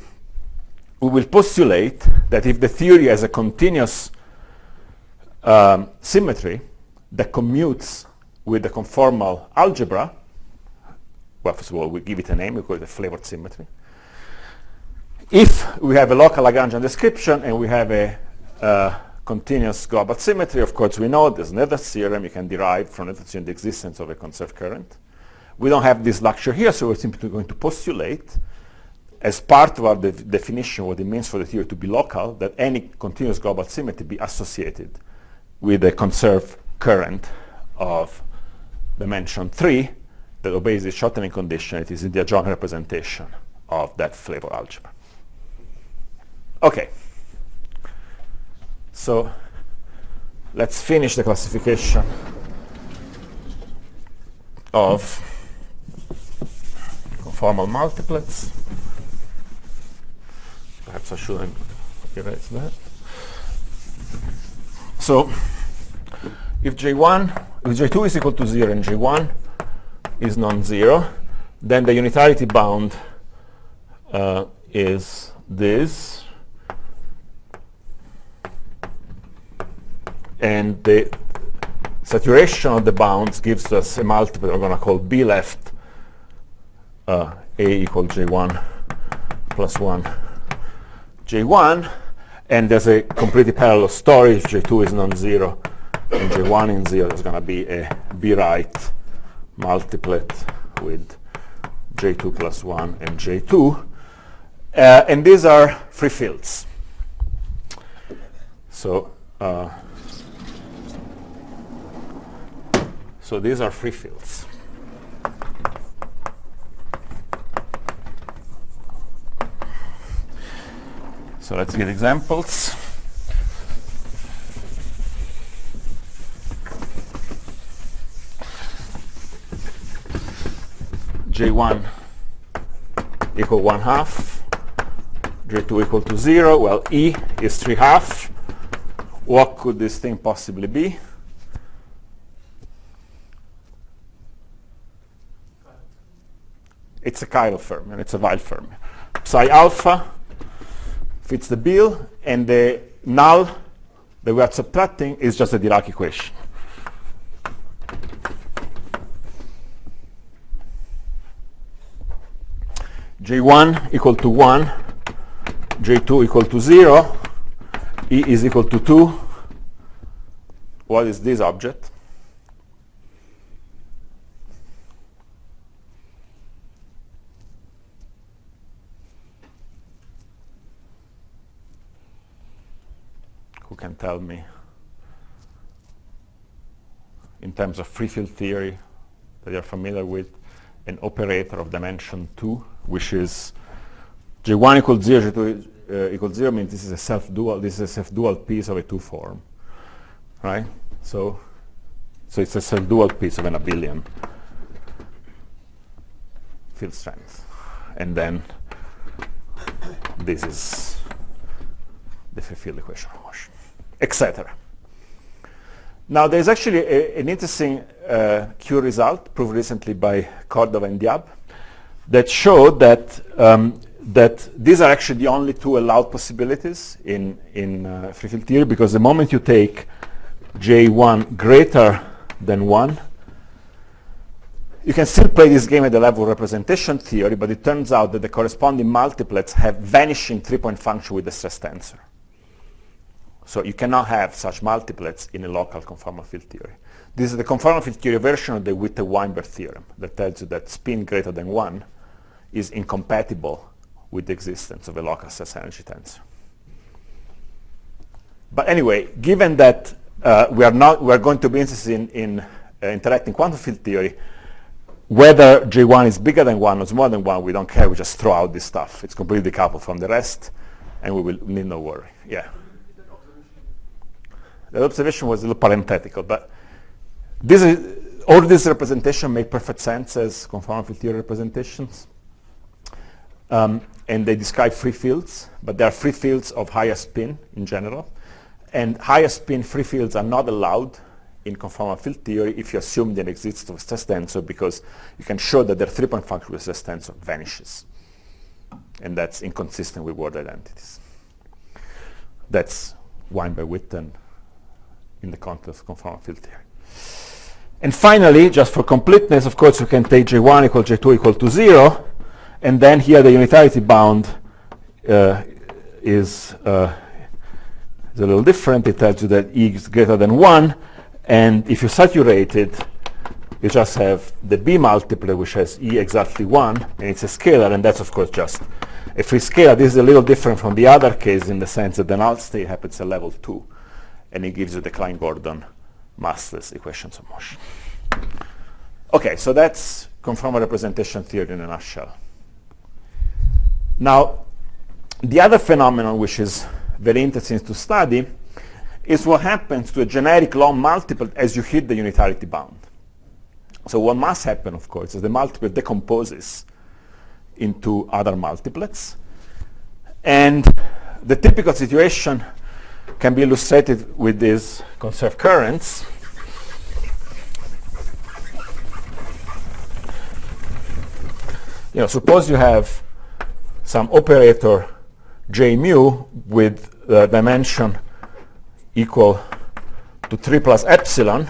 we will postulate that if the theory has a continuous symmetry that commutes with the conformal algebra, well, first of all, we give it a name, we call it a flavored symmetry. If we have a local Lagrangian description and we have a continuous global symmetry, of course we know there's Noether's theorem, you can derive from Noether's theorem the existence of a conserved current. We don't have this luxury here, so we're simply going to postulate as part of our definition what it means for the theory to be local, that any continuous global symmetry be associated with a conserved current of dimension 3 that obeys the shortening condition. It is in the adjoint representation of that flavor algebra. Okay. So let's finish the classification of conformal multiplets. Perhaps I shouldn't erase that. So if J2 is equal to 0 and J1 is non-zero, then the unitarity bound is this, and the saturation of the bounds gives us a multiplet we're going to call B left A equal J1 plus 1 J1, and there's a completely parallel story. If J2 is non-zero and J1 is 0, there's going to be a B right multiplet with J2 plus 1 and J2. And these are free fields. So these are free fields. So let's get examples. J1 equal 1/2, J2 equal to 0. Well, E is 3/2. What could this thing possibly be? It's a chiral fermion, it's a Weyl fermion. Psi alpha fits the bill, and the null that we are subtracting is just a Dirac equation. J1 equal to 1, J2 equal to 0, E is equal to 2. What is this object? Who can tell me, in terms of free field theory that you're familiar with, an operator of dimension 2, which is J1 equals 0, J2 equals 0 means this is a self-dual piece of a 2 form, right? So it's a self-dual piece of an abelian field strength. And then this is the free field equation of motion, etc. Now there's actually an interesting Q result proved recently by Cordova and Diab that showed that that these are actually the only two allowed possibilities in free field theory, because the moment you take J1 greater than 1 You can still play this game at the level of representation theory, but it turns out that the corresponding multiplets have vanishing 3-point function with the stress tensor. So you cannot have such multiplets in a local conformal field theory. This is the conformal field theory version of the Witte-Weinberg theorem that tells you that spin greater than 1 is incompatible with the existence of a local stress energy tensor. But anyway, given that we are going to be interested in interacting quantum field theory, whether J1 is bigger than 1 or smaller than 1, we don't care. We just throw out this stuff. It's completely decoupled from the rest, and we will need no worry. Yeah. That observation was a little parenthetical, but all these representations make perfect sense as conformal field theory representations. And they describe free fields, but they are free fields of higher spin in general. And higher spin free fields are not allowed in conformal field theory if you assume there exists a stress tensor, because you can show that their 3-point function with stress tensor vanishes. And that's inconsistent with word identities. That's Weinberg-Witten in the context of conformal field theory. And finally, just for completeness, of course, you can take J1 equal J2 equal to 0, and then here the unitarity bound is a little different. It tells you that E is greater than 1, and if you saturate it, you just have the B multiplet, which has E exactly 1, and it's a scalar, and that's, of course, just a free scalar. This is a little different from the other case in the sense that the null state happens at level 2, and it gives you the Klein-Gordon massless equations of motion. Okay, so that's conformal representation theory in a nutshell. Now, the other phenomenon which is very interesting to study is what happens to a generic long multiplet as you hit the unitarity bound. So what must happen, of course, is the multiplet decomposes into other multiplets. And the typical situation can be illustrated with these conserved currents. Suppose you have some operator J mu with the dimension equal to 3 plus epsilon.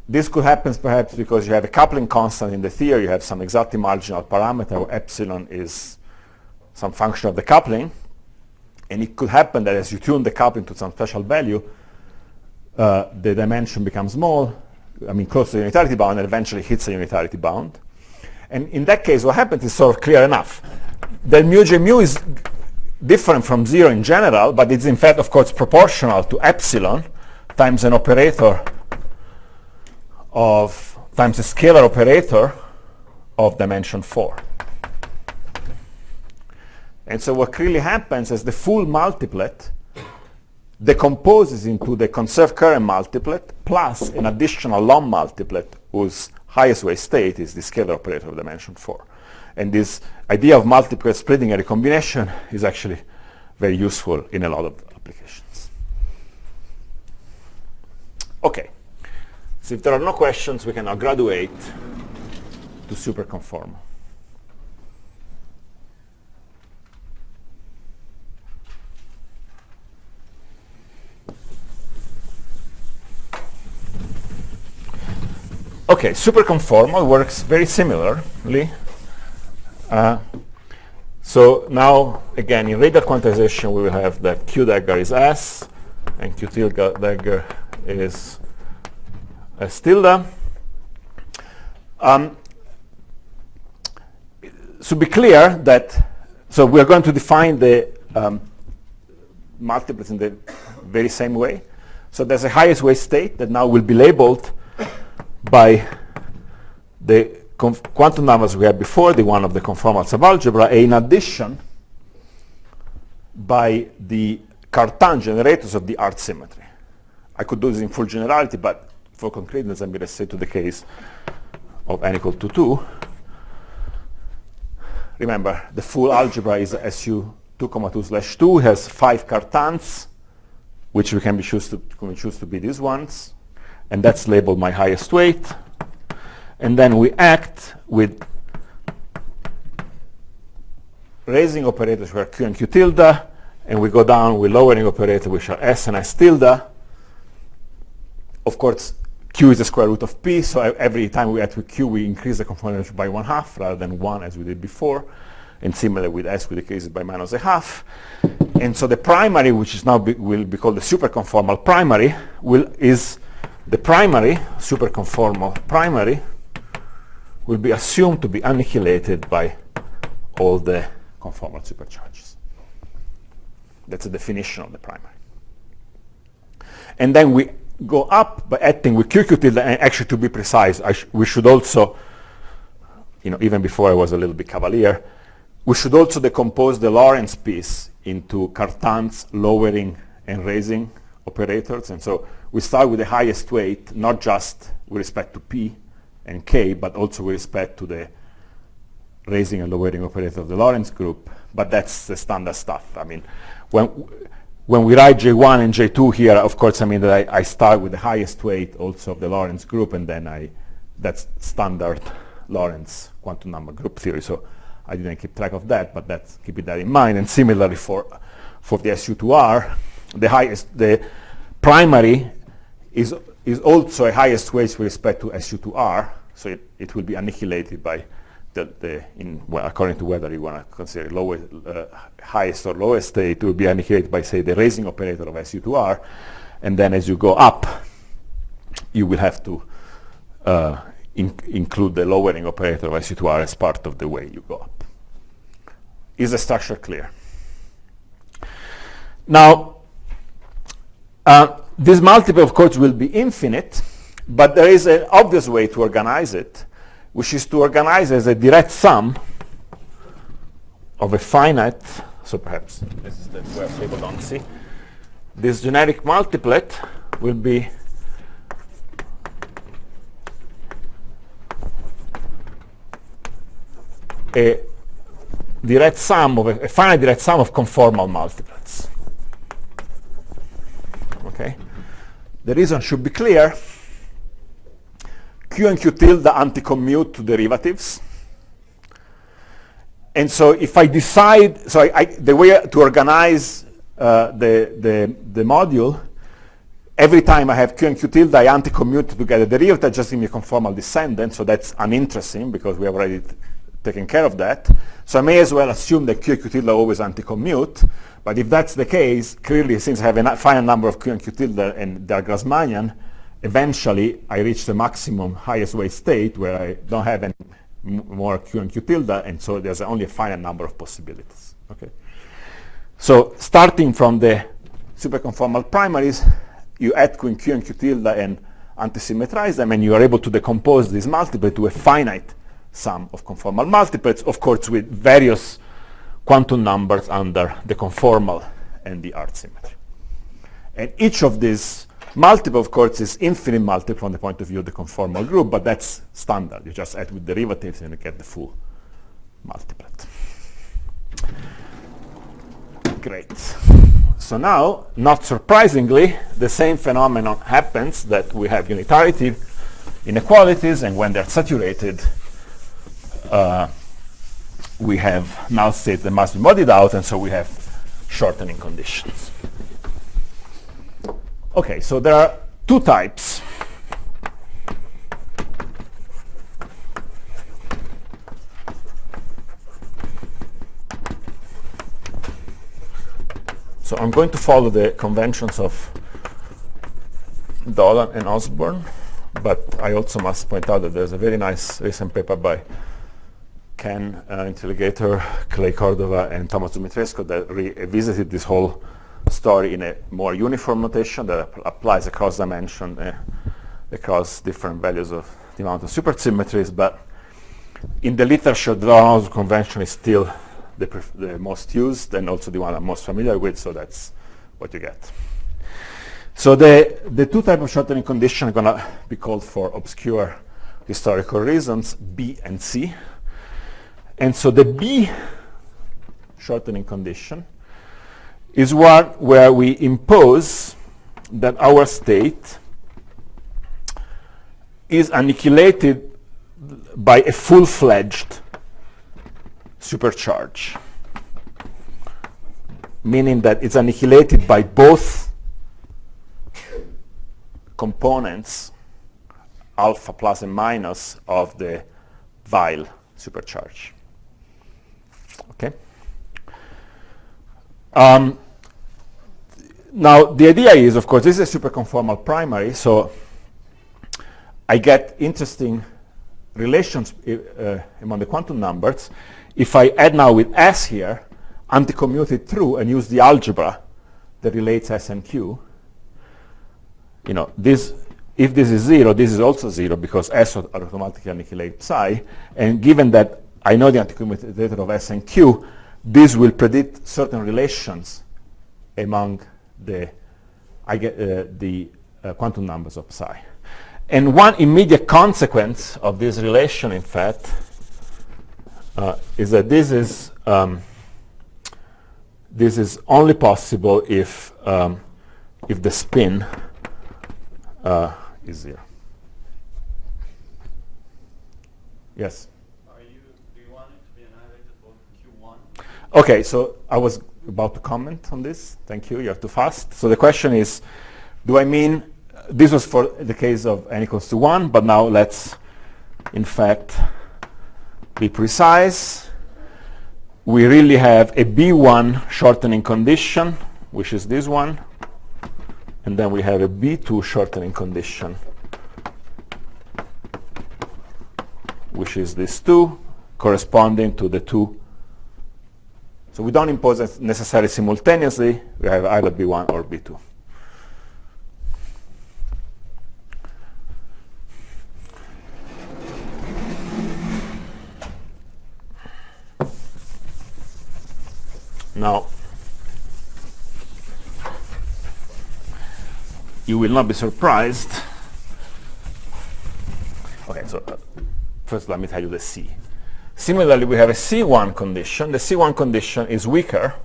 This could happen perhaps because you have a coupling constant in the theory. You have some exactly marginal parameter where epsilon is some function of the coupling. And it could happen that as you tune the coupling to some special value, the dimension becomes small, close to the unitarity bound, and eventually hits the unitarity bound. And in that case, what happens is sort of clear enough. That mu J mu is different from 0 in general, but it's in fact, of course, proportional to epsilon times an operator times a scalar operator of dimension 4. And so what clearly happens is the full multiplet decomposes into the conserved current multiplet plus an additional long multiplet whose highest way state is the scalar operator of dimension 4. And this idea of multiplet splitting and recombination is actually very useful in a lot of applications. Okay, so if there are no questions, we can now graduate to superconformal. Okay, superconformal works very similarly. So now, again, in radar quantization, we will have that Q dagger is S, and Q tilde dagger is S tilde. To be clear that, so we are going to define the multiplets in the very same way. So there's a highest way state that now will be labeled by the quantum numbers we had before, the one of the conformal subalgebra, and in addition by the Cartan generators of the Art symmetry. I could do this in full generality, but for concreteness, I'm going to say to the case of n equal to 2. Remember, the full algebra is SU 2,2/2, has 5 Cartans, which we can choose to be these ones, and that's labeled my highest weight. And then we act with raising operators, which are Q and Q tilde, and we go down with lowering operators, which are S and S tilde. Of course, Q is the square root of P, so every time we add with Q, we increase the conformal energy by 1/2 rather than 1 as we did before. And similar with S, we decrease it by -1/2. And so the primary, which is now will be called the superconformal primary, is the primary, superconformal primary, will be assumed to be annihilated by all the conformal supercharges. That's the definition of the primary. And then we go up by acting with QQ tilde, and actually to be precise, we should also, even before I was a little bit cavalier, we should also decompose the Lorentz piece into Cartan's lowering and raising operators. And so we start with the highest weight, not just with respect to P and K, but also with respect to the raising and lowering operator of the Lorentz group. But that's the standard stuff. I mean, when we write J1 and J2 here, of course, I mean that I start with the highest weight also of the Lorentz group, and then that's standard Lorentz quantum number group theory. So I didn't keep track of that, but keep that in mind. And similarly for the SU2R, the primary is also a highest weight with respect to SU2R, so it will be annihilated by according to whether you want to consider highest or lowest state, it will be annihilated by, say, the raising operator of SU2R. And then as you go up, you will have to include the lowering operator of SU2R as part of the way you go up. Is the structure clear? Now, this multiple, of course, will be infinite, but there is an obvious way to organize it, which is to organize as a direct sum of a finite, so perhaps this is the way of table don't see. This generic multiplet will be a direct sum of a finite direct sum of conformal multiplets. Okay? The reason should be clear. Q and Q tilde anti-commute to derivatives. And so if I decide, the way to organize the module, every time I have Q and Q tilde, I anti-commute to get a derivative, just give me a conformal descendant, so that's uninteresting because we have already taken care of that. So I may as well assume that Q and Q tilde always anti-commute, but if that's the case, clearly since I have a finite number of Q and Q tilde and they are Grassmannian, eventually I reach the maximum highest weight state where I don't have any more Q and Q tilde, and so there's only a finite number of possibilities. Okay. So starting from the superconformal primaries, you add Q and Q tilde and antisymmetrize them, and you are able to decompose this multiplet to a finite sum of conformal multiplets, of course with various quantum numbers under the conformal and the Art symmetry. And each of these multiple, of course, is infinite multiple from the point of view of the conformal group, but that's standard. You just add with derivatives and you get the full multiplet. Great. So now, not surprisingly, the same phenomenon happens that we have unitarity inequalities, and when they're saturated, we have null states that must be modified out, and so we have shortening conditions. Okay, so there are two types. So I'm going to follow the conventions of Dolan and Osborne, but I also must point out that there's a very nice recent paper by Ken Interrogator, Clay Cordova, and Thomas Dumitrescu that revisited this whole story in a more uniform notation that applies across dimension, across different values of the amount of supersymmetries. But in the literature, the Dolan convention is still the most used and also the one I'm most familiar with, so that's what you get. So the two types of shortening condition are going to be called for obscure historical reasons, B and C. And so the B shortening condition is one where we impose that our state is annihilated by a full-fledged supercharge, meaning that it's annihilated by both components alpha plus and minus of the Weil supercharge. Okay. Now the idea is, of course, this is a superconformal primary, so I get interesting relations among the quantum numbers if I add now with S here, anti-commute it through and use the algebra that relates S and Q. You know, this, if this is 0, this is also 0 because S automatically annihilates psi. And given that I know the anti-commutator of S and Q, this will predict certain relations among the quantum numbers of psi. And one immediate consequence of this relation, in fact, is that this is only possible if the spin is 0. Yes? Do you want it to be annihilated both Q1? Okay, so I was about to comment on this. Thank you. You're too fast. So the question is, do I mean, this was for the case of n equals to 1, but now let's, in fact, be precise. We really have a B1 shortening condition, which is this one, and then we have a B2 shortening condition, which is this 2, corresponding to the 2. So we don't impose it necessarily simultaneously. We have either B1 or B2. Now, you will not be surprised. Okay, so first let me tell you the C. Similarly, we have a C1 condition. The C1 condition is weaker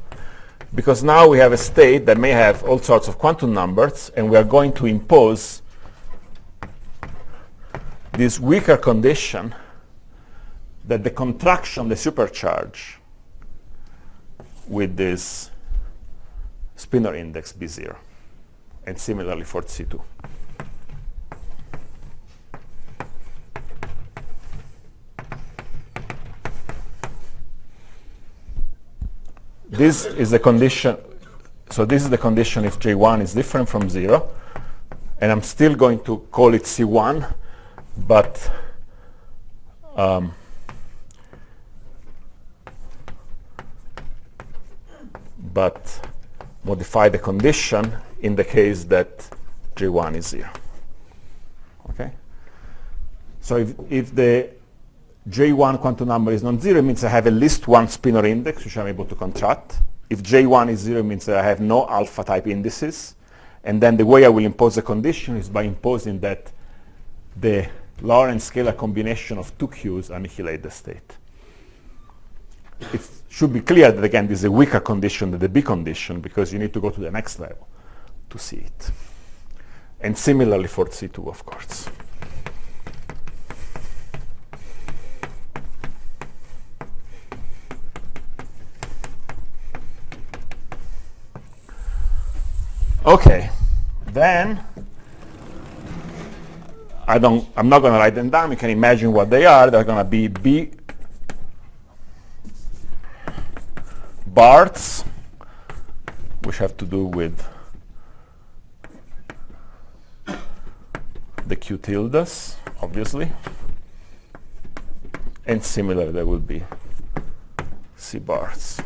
because now we have a state that may have all sorts of quantum numbers, and we are going to impose this weaker condition that the contraction, the supercharge, with this spinor index be 0. And similarly for C2. This is the condition. So this is the condition if J1 is different from 0. And I'm still going to call it C1, but modify the condition in the case that J1 is 0. Okay? So if the J1 quantum number is non-zero, it means I have at least one spinor index, which I'm able to contract. If J1 is 0, it means that I have no alpha type indices. And then the way I will impose the condition is by imposing that the Lorentz scalar combination of two Qs annihilate the state. It should be clear that, again, this is a weaker condition than the B condition because you need to go to the next level to see it. And similarly for C2, of course. Okay, then I'm not going to write them down. You can imagine what they are. They're going to be B bars, which have to do with the Q tildes, obviously. And similarly, there will be C bars.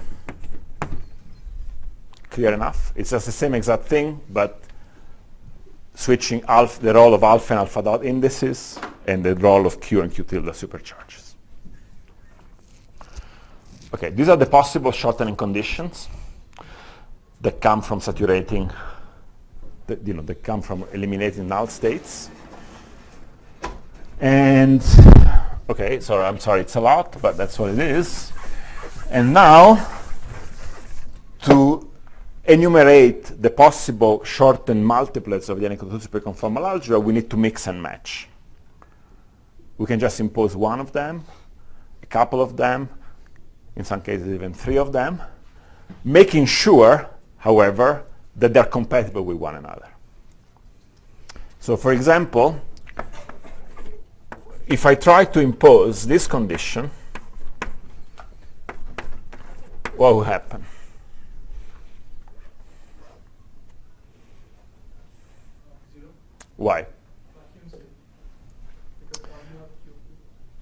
Clear enough? It's just the same exact thing, but switching the role of alpha and alpha dot indices and the role of Q and Q tilde supercharges. Okay, these are the possible shortening conditions that come from saturating, that come from eliminating null states. And, okay, so I'm sorry, it's a lot, but that's what it is. And now, to enumerate the possible shortened multiplets of the n equal to 2 superconformal algebra, we need to mix and match. We can just impose one of them, a couple of them, in some cases even 3 of them, making sure, however, that they're compatible with one another. So for example, if I try to impose this condition, what will happen? Why?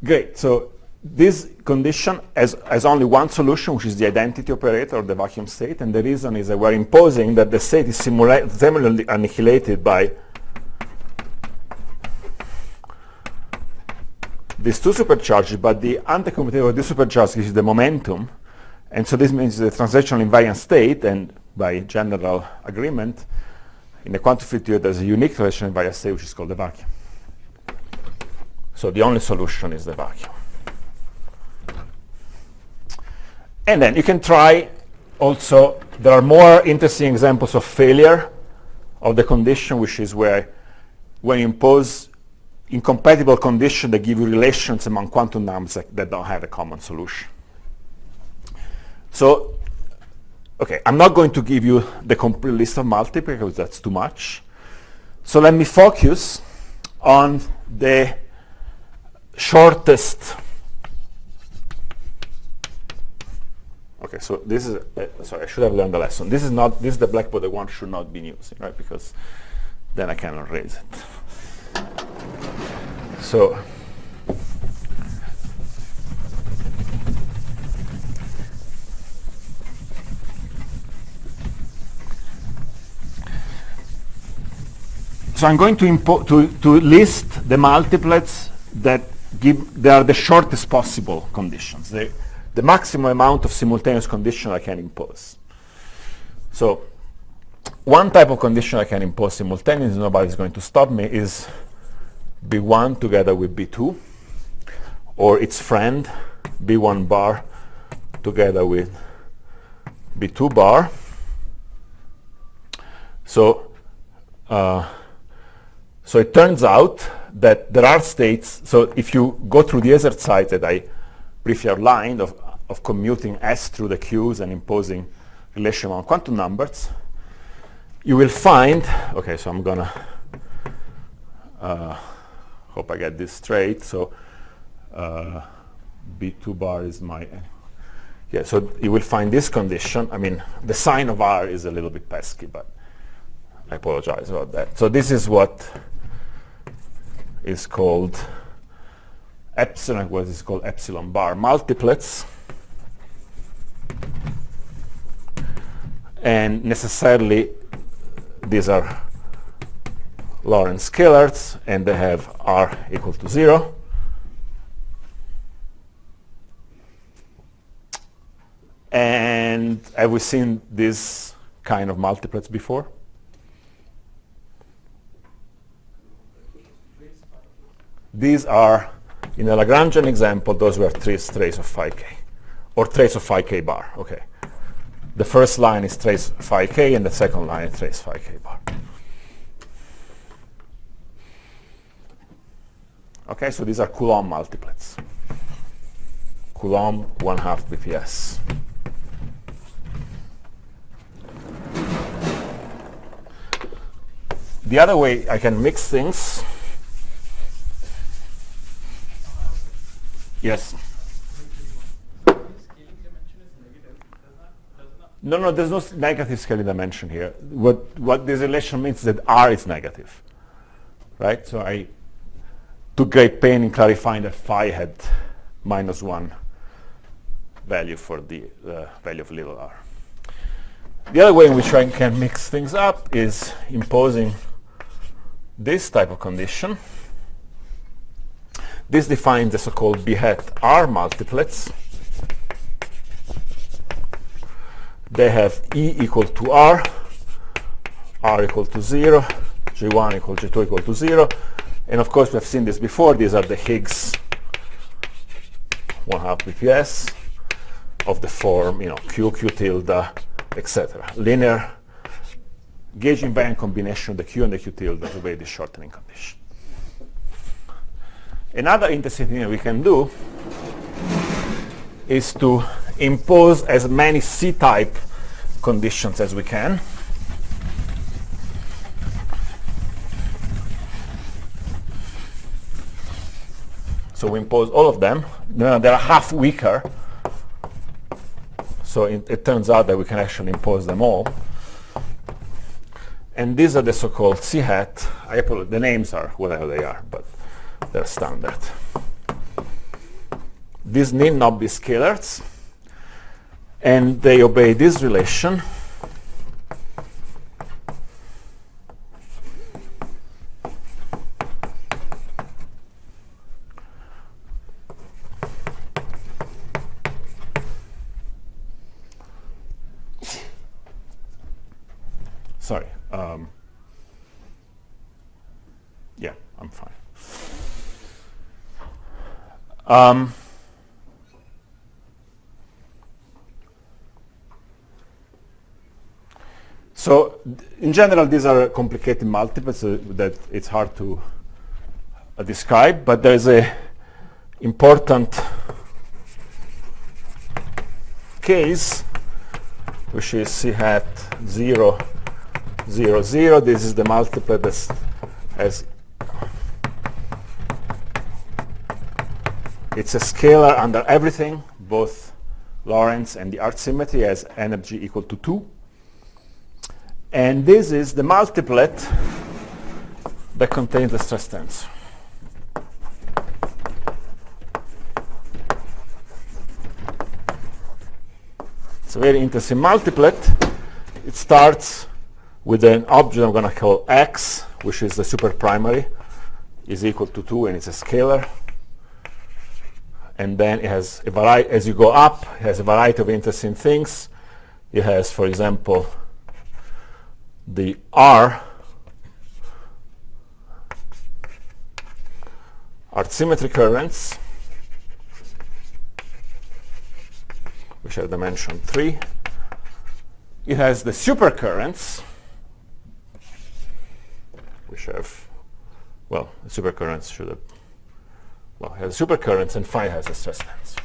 Great. So this condition has only one solution, which is the identity operator of the vacuum state, and the reason is that we're imposing that the state is similarly annihilated by these two supercharges, but the anticommutator of this supercharge gives the momentum, and so this means the translational invariant state, and by general agreement, in the quantum field theory there's a unique translational invariant state which is called the vacuum. So the only solution is the vacuum. And then you can try also, there are more interesting examples of failure of the condition, which is where when you impose incompatible conditions that give you relations among quantum numbers that don't have a common solution. So, okay, I'm not going to give you the complete list of multiplexes because that's too much. So let me focus on the shortest. Okay, so this is, sorry, I should have learned the lesson. This is the blackboard that one should not be using, right? Because then I cannot raise it. So, I'm going to list the multiplets that are the shortest possible conditions, the maximum amount of simultaneous condition I can impose. So one type of condition I can impose simultaneously, nobody's going to stop me, is B1 together with B2, or its friend, B1 bar together with B2 bar. So it turns out that there are states, so if you go through the exercise that I briefly outlined of commuting S through the Q's and imposing relation among quantum numbers, you will find, okay, so I'm gonna hope I get this straight. So B2 bar is my, yeah, so you will find this condition. I mean, the sign of R is a little bit pesky, but I apologize about that. So this is what is called Epsilon Bar Multiplets. And necessarily these are Lorentz scalars, and they have R equal to 0. And have we seen this kind of multiplets before? These are, in a Lagrangian example, those were trace of phi k, or trace of phi k bar. Okay. The first line is trace phi k, and the second line is trace phi k bar. Okay, so these are Coulomb multiplets. Coulomb 1/2 BPS. The other way I can mix things. Yes. No, there's no negative scaling dimension here. What this relation means is that R is negative, right? So I took great pain in clarifying that phi had -1 value for the value of little r. The other way in which I can mix things up is imposing this type of condition. This defines the so-called B hat R multiplets. They have E equal to R equal to 0, G1 equal to G2 equal to 0. And of course, we have seen this before. These are the Higgs 1/2 BPS of the form, Q, Q tilde, etc. Linear gauge invariant combination of the Q and the Q tilde to obey this shortening condition. Another interesting thing we can do is to impose as many C-type conditions as we can. So we impose all of them. They're half weaker. So it turns out that we can actually impose them all. And these are the so-called C hat. The names are whatever they are, but they're standard. These need not be scalars. And they obey this relation. Sorry. Yeah, I'm fine. So in general, these are complicated multiplets that it's hard to describe, but there's a important case, which is C hat 0, 0, 0. This is the multiplet that has, it's a scalar under everything, both Lorentz and the arc symmetry, has energy equal to 2. And this is the multiplet that contains the stress tensor. It's a very interesting multiplet. It starts with an object I'm going to call X, which is the superprimary, is equal to 2, and it's a scalar. And then it has a variety, as you go up, it has a variety of interesting things. It has, for example, the R symmetry currents, which have dimension 3. It has the supercurrents, which have, well, the supercurrents should have, well, it has supercurrents, and phi has a stress tensor.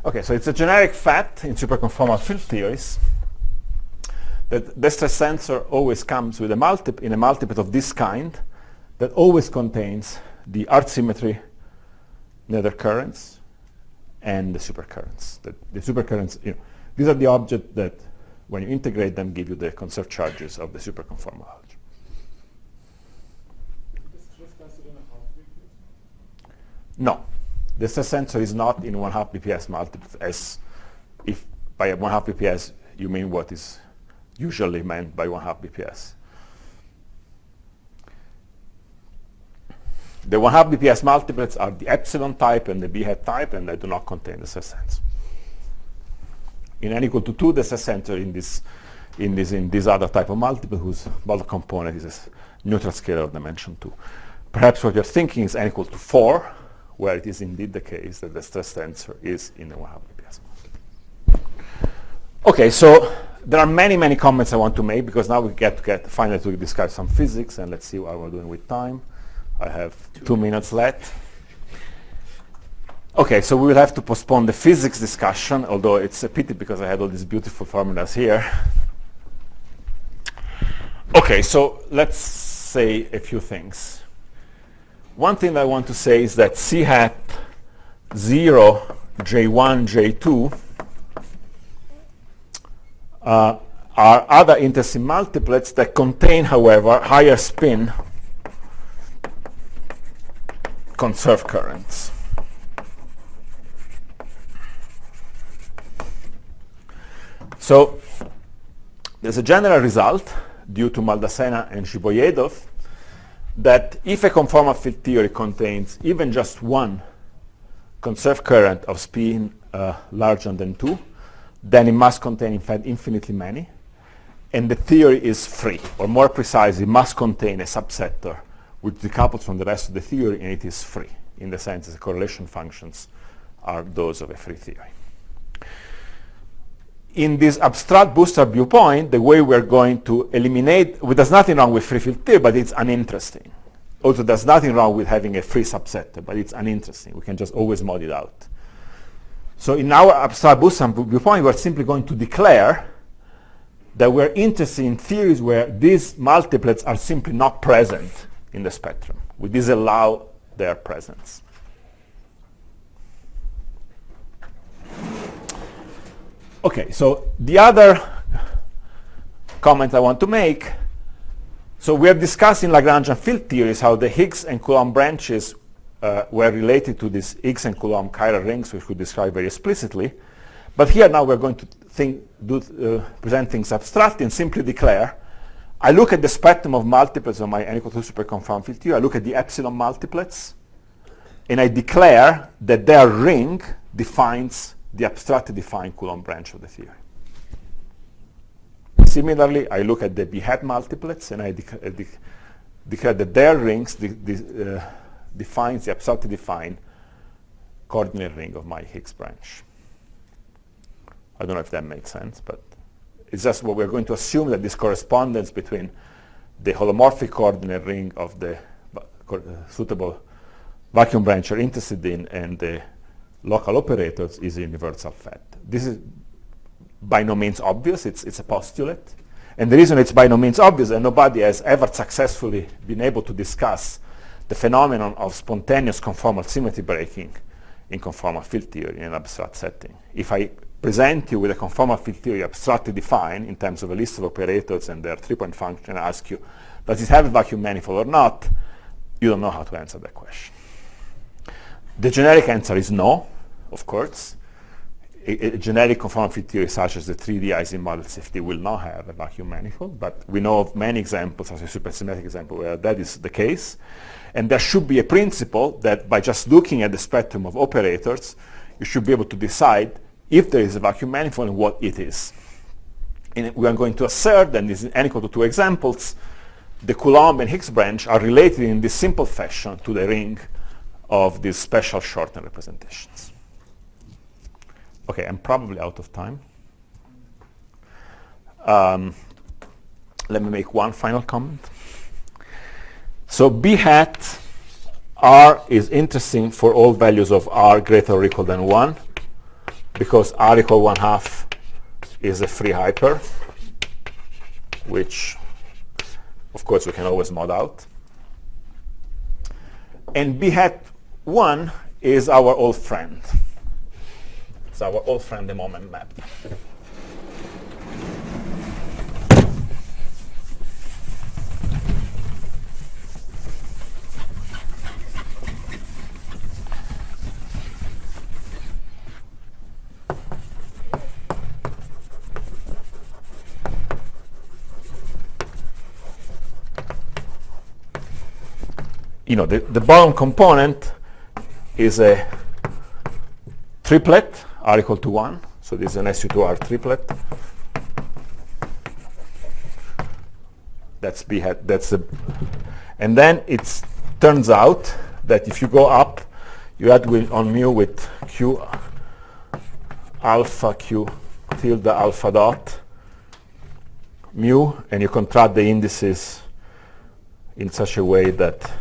Okay, so it's a generic fact in superconformal field theories that the stress tensor always comes with a multiplet of this kind that always contains the arc symmetry nether currents and the supercurrents. The supercurrents, these are the objects that, when you integrate them, give you the conserved charges of the superconformal algebra. No, the stress tensor is not in 1/2 BPS multiplet, as if by 1/2 BPS you mean what is usually meant by 1/2 BPS. The 1/2 BPS multiplets are the epsilon type and the B hat type, and they do not contain the stress tensor. In n equal to 2, the stress tensor in this other type of multiple whose bulk component is a neutral scalar of dimension 2. Perhaps what you're thinking is n equal to 4, where it is indeed the case that the stress tensor is in the 1/2 BPS multiple. Okay, so there are many, many comments I want to make, because now we get finally to discuss some physics, and let's see what we're doing with time. I have 2 minutes left. Okay, so we will have to postpone the physics discussion, although it's a pity because I had all these beautiful formulas here. Okay, so let's say a few things. One thing I want to say is that C hat 0, J1, J2 are other interesting multiplets that contain, however, higher spin conserved currents. So there's a general result due to Maldacena and Shiboyedov that if a conformal field theory contains even just one conserved current of spin larger than 2, then it must contain, in fact, infinitely many, and the theory is free, or more precisely, it must contain a subsector which decouples from the rest of the theory, and it is free, in the sense that the correlation functions are those of a free theory. In this abstract bootstrap viewpoint, the way we're going to eliminate, there's nothing wrong with free field theory, but it's uninteresting. Also, there's nothing wrong with having a free subsector, but it's uninteresting. We can just always mod it out. So in our abstract bootstrap viewpoint, we're simply going to declare that we're interested in theories where these multiplets are simply not present in the spectrum. We disallow their presence. Okay, so the other comment I want to make, so we are discussing Lagrangian field theories, how the Higgs and Coulomb branches were related to these Higgs and Coulomb chiral rings, which we describe very explicitly. But here now we're going to present things abstractly and simply declare, I look at the spectrum of multiplets of my n=2 superconformal field theory, I look at the epsilon multiplets, and I declare that their ring defines the abstractly defined Coulomb branch of the theory. Similarly, I look at the B hat multiplets, and I declare that their rings defines the abstractly defined coordinate ring of my Higgs branch. I don't know if that makes sense, but it's just what we're going to assume, that this correspondence between the holomorphic coordinate ring of the suitable vacuum branch you're interested in and the local operators is a universal fact. This is by no means obvious, it's a postulate. And the reason it's by no means obvious, and nobody has ever successfully been able to discuss the phenomenon of spontaneous conformal symmetry breaking in conformal field theory in an abstract setting. If I present you with a conformal field theory abstractly defined in terms of a list of operators and their three-point function, and ask you, does it have a vacuum manifold or not, you don't know how to answer that question. The generic answer is no, of course. A generic conformal field theory such as the 3D Ising model CFT will not have a vacuum manifold, but we know of many examples, as a supersymmetric example, where that is the case. And there should be a principle that by just looking at the spectrum of operators, you should be able to decide if there is a vacuum manifold and what it is. And we are going to assert that in these n=2 examples, the Coulomb and Higgs branch are related in this simple fashion to the ring of these special shortened representations. Okay, I'm probably out of time. Let me make one final comment. So B hat R is interesting for all values of R greater or equal than 1, because R equal 1/2 is a free hyper, which of course we can always mod out. And B hat 1 is our old friend. It's our old friend, the moment map. The bottom component is a triplet, R equal to 1. So this is an SU2R triplet. That's B hat. And then it turns out that if you go up, you add on mu with Q alpha Q tilde alpha dot mu, and you contract the indices in such a way that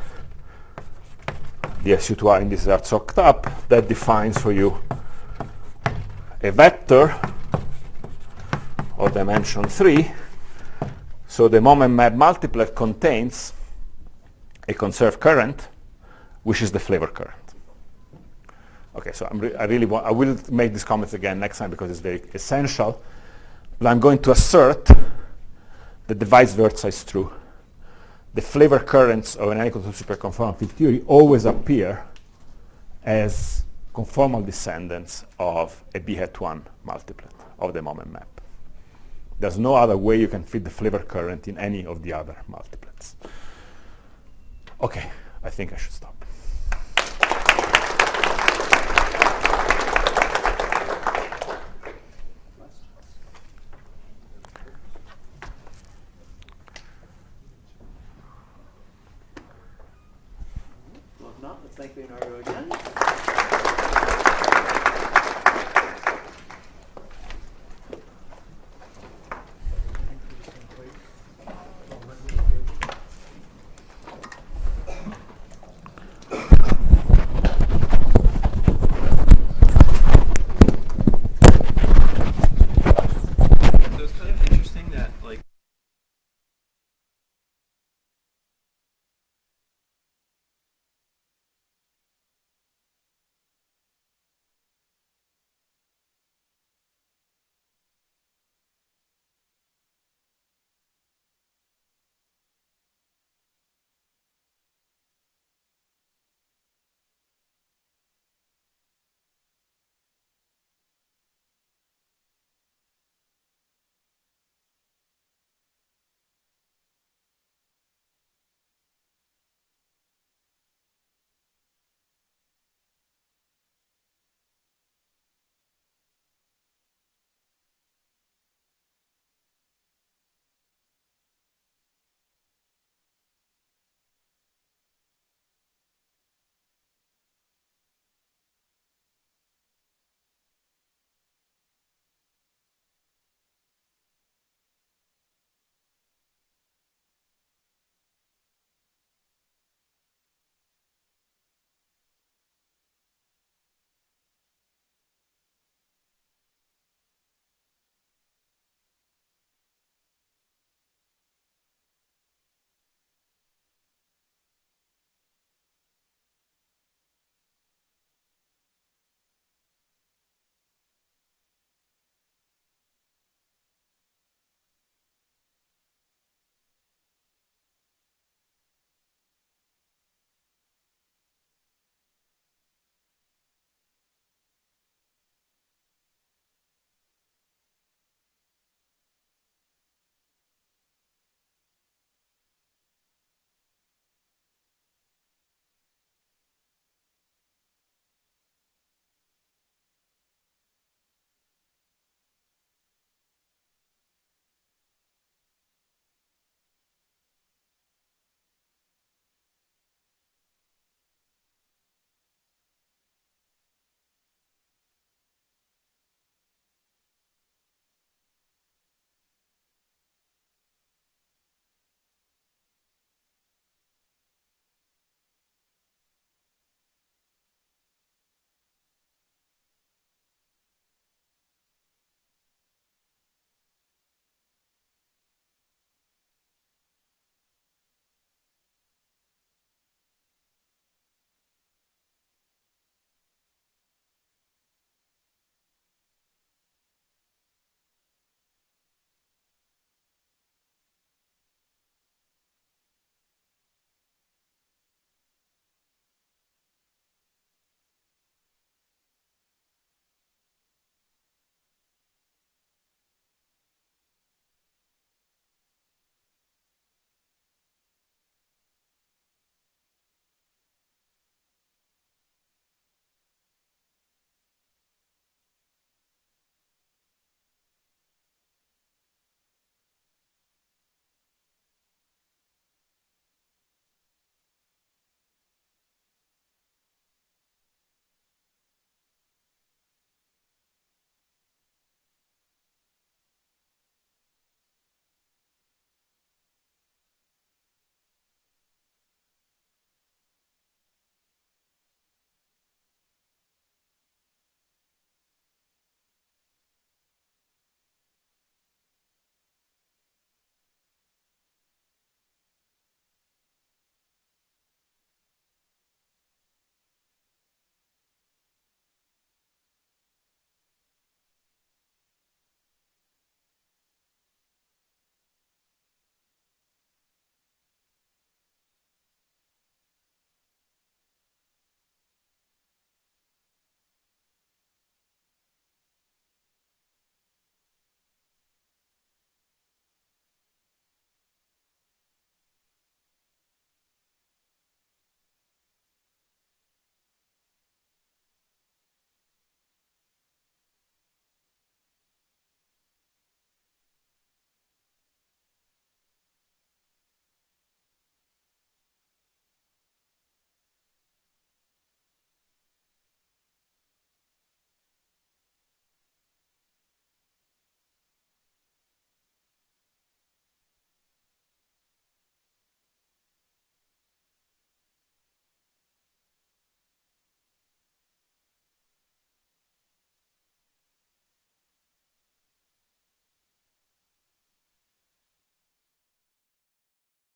the SU2R indices are soaked up. That defines for you a vector of dimension 3. So the moment map multiplet contains a conserved current, which is the flavor current. Okay, so I will make these comments again next time because it's very essential. But I'm going to assert that the vice versa is true. The flavor currents of an n=2 superconformal field theory always appear as conformal descendants of a B hat 1 multiplet of the moment map. There's no other way you can fit the flavor current in any of the other multiplets. Okay, I think I should stop. Well, if not, let's thank Leonardo again.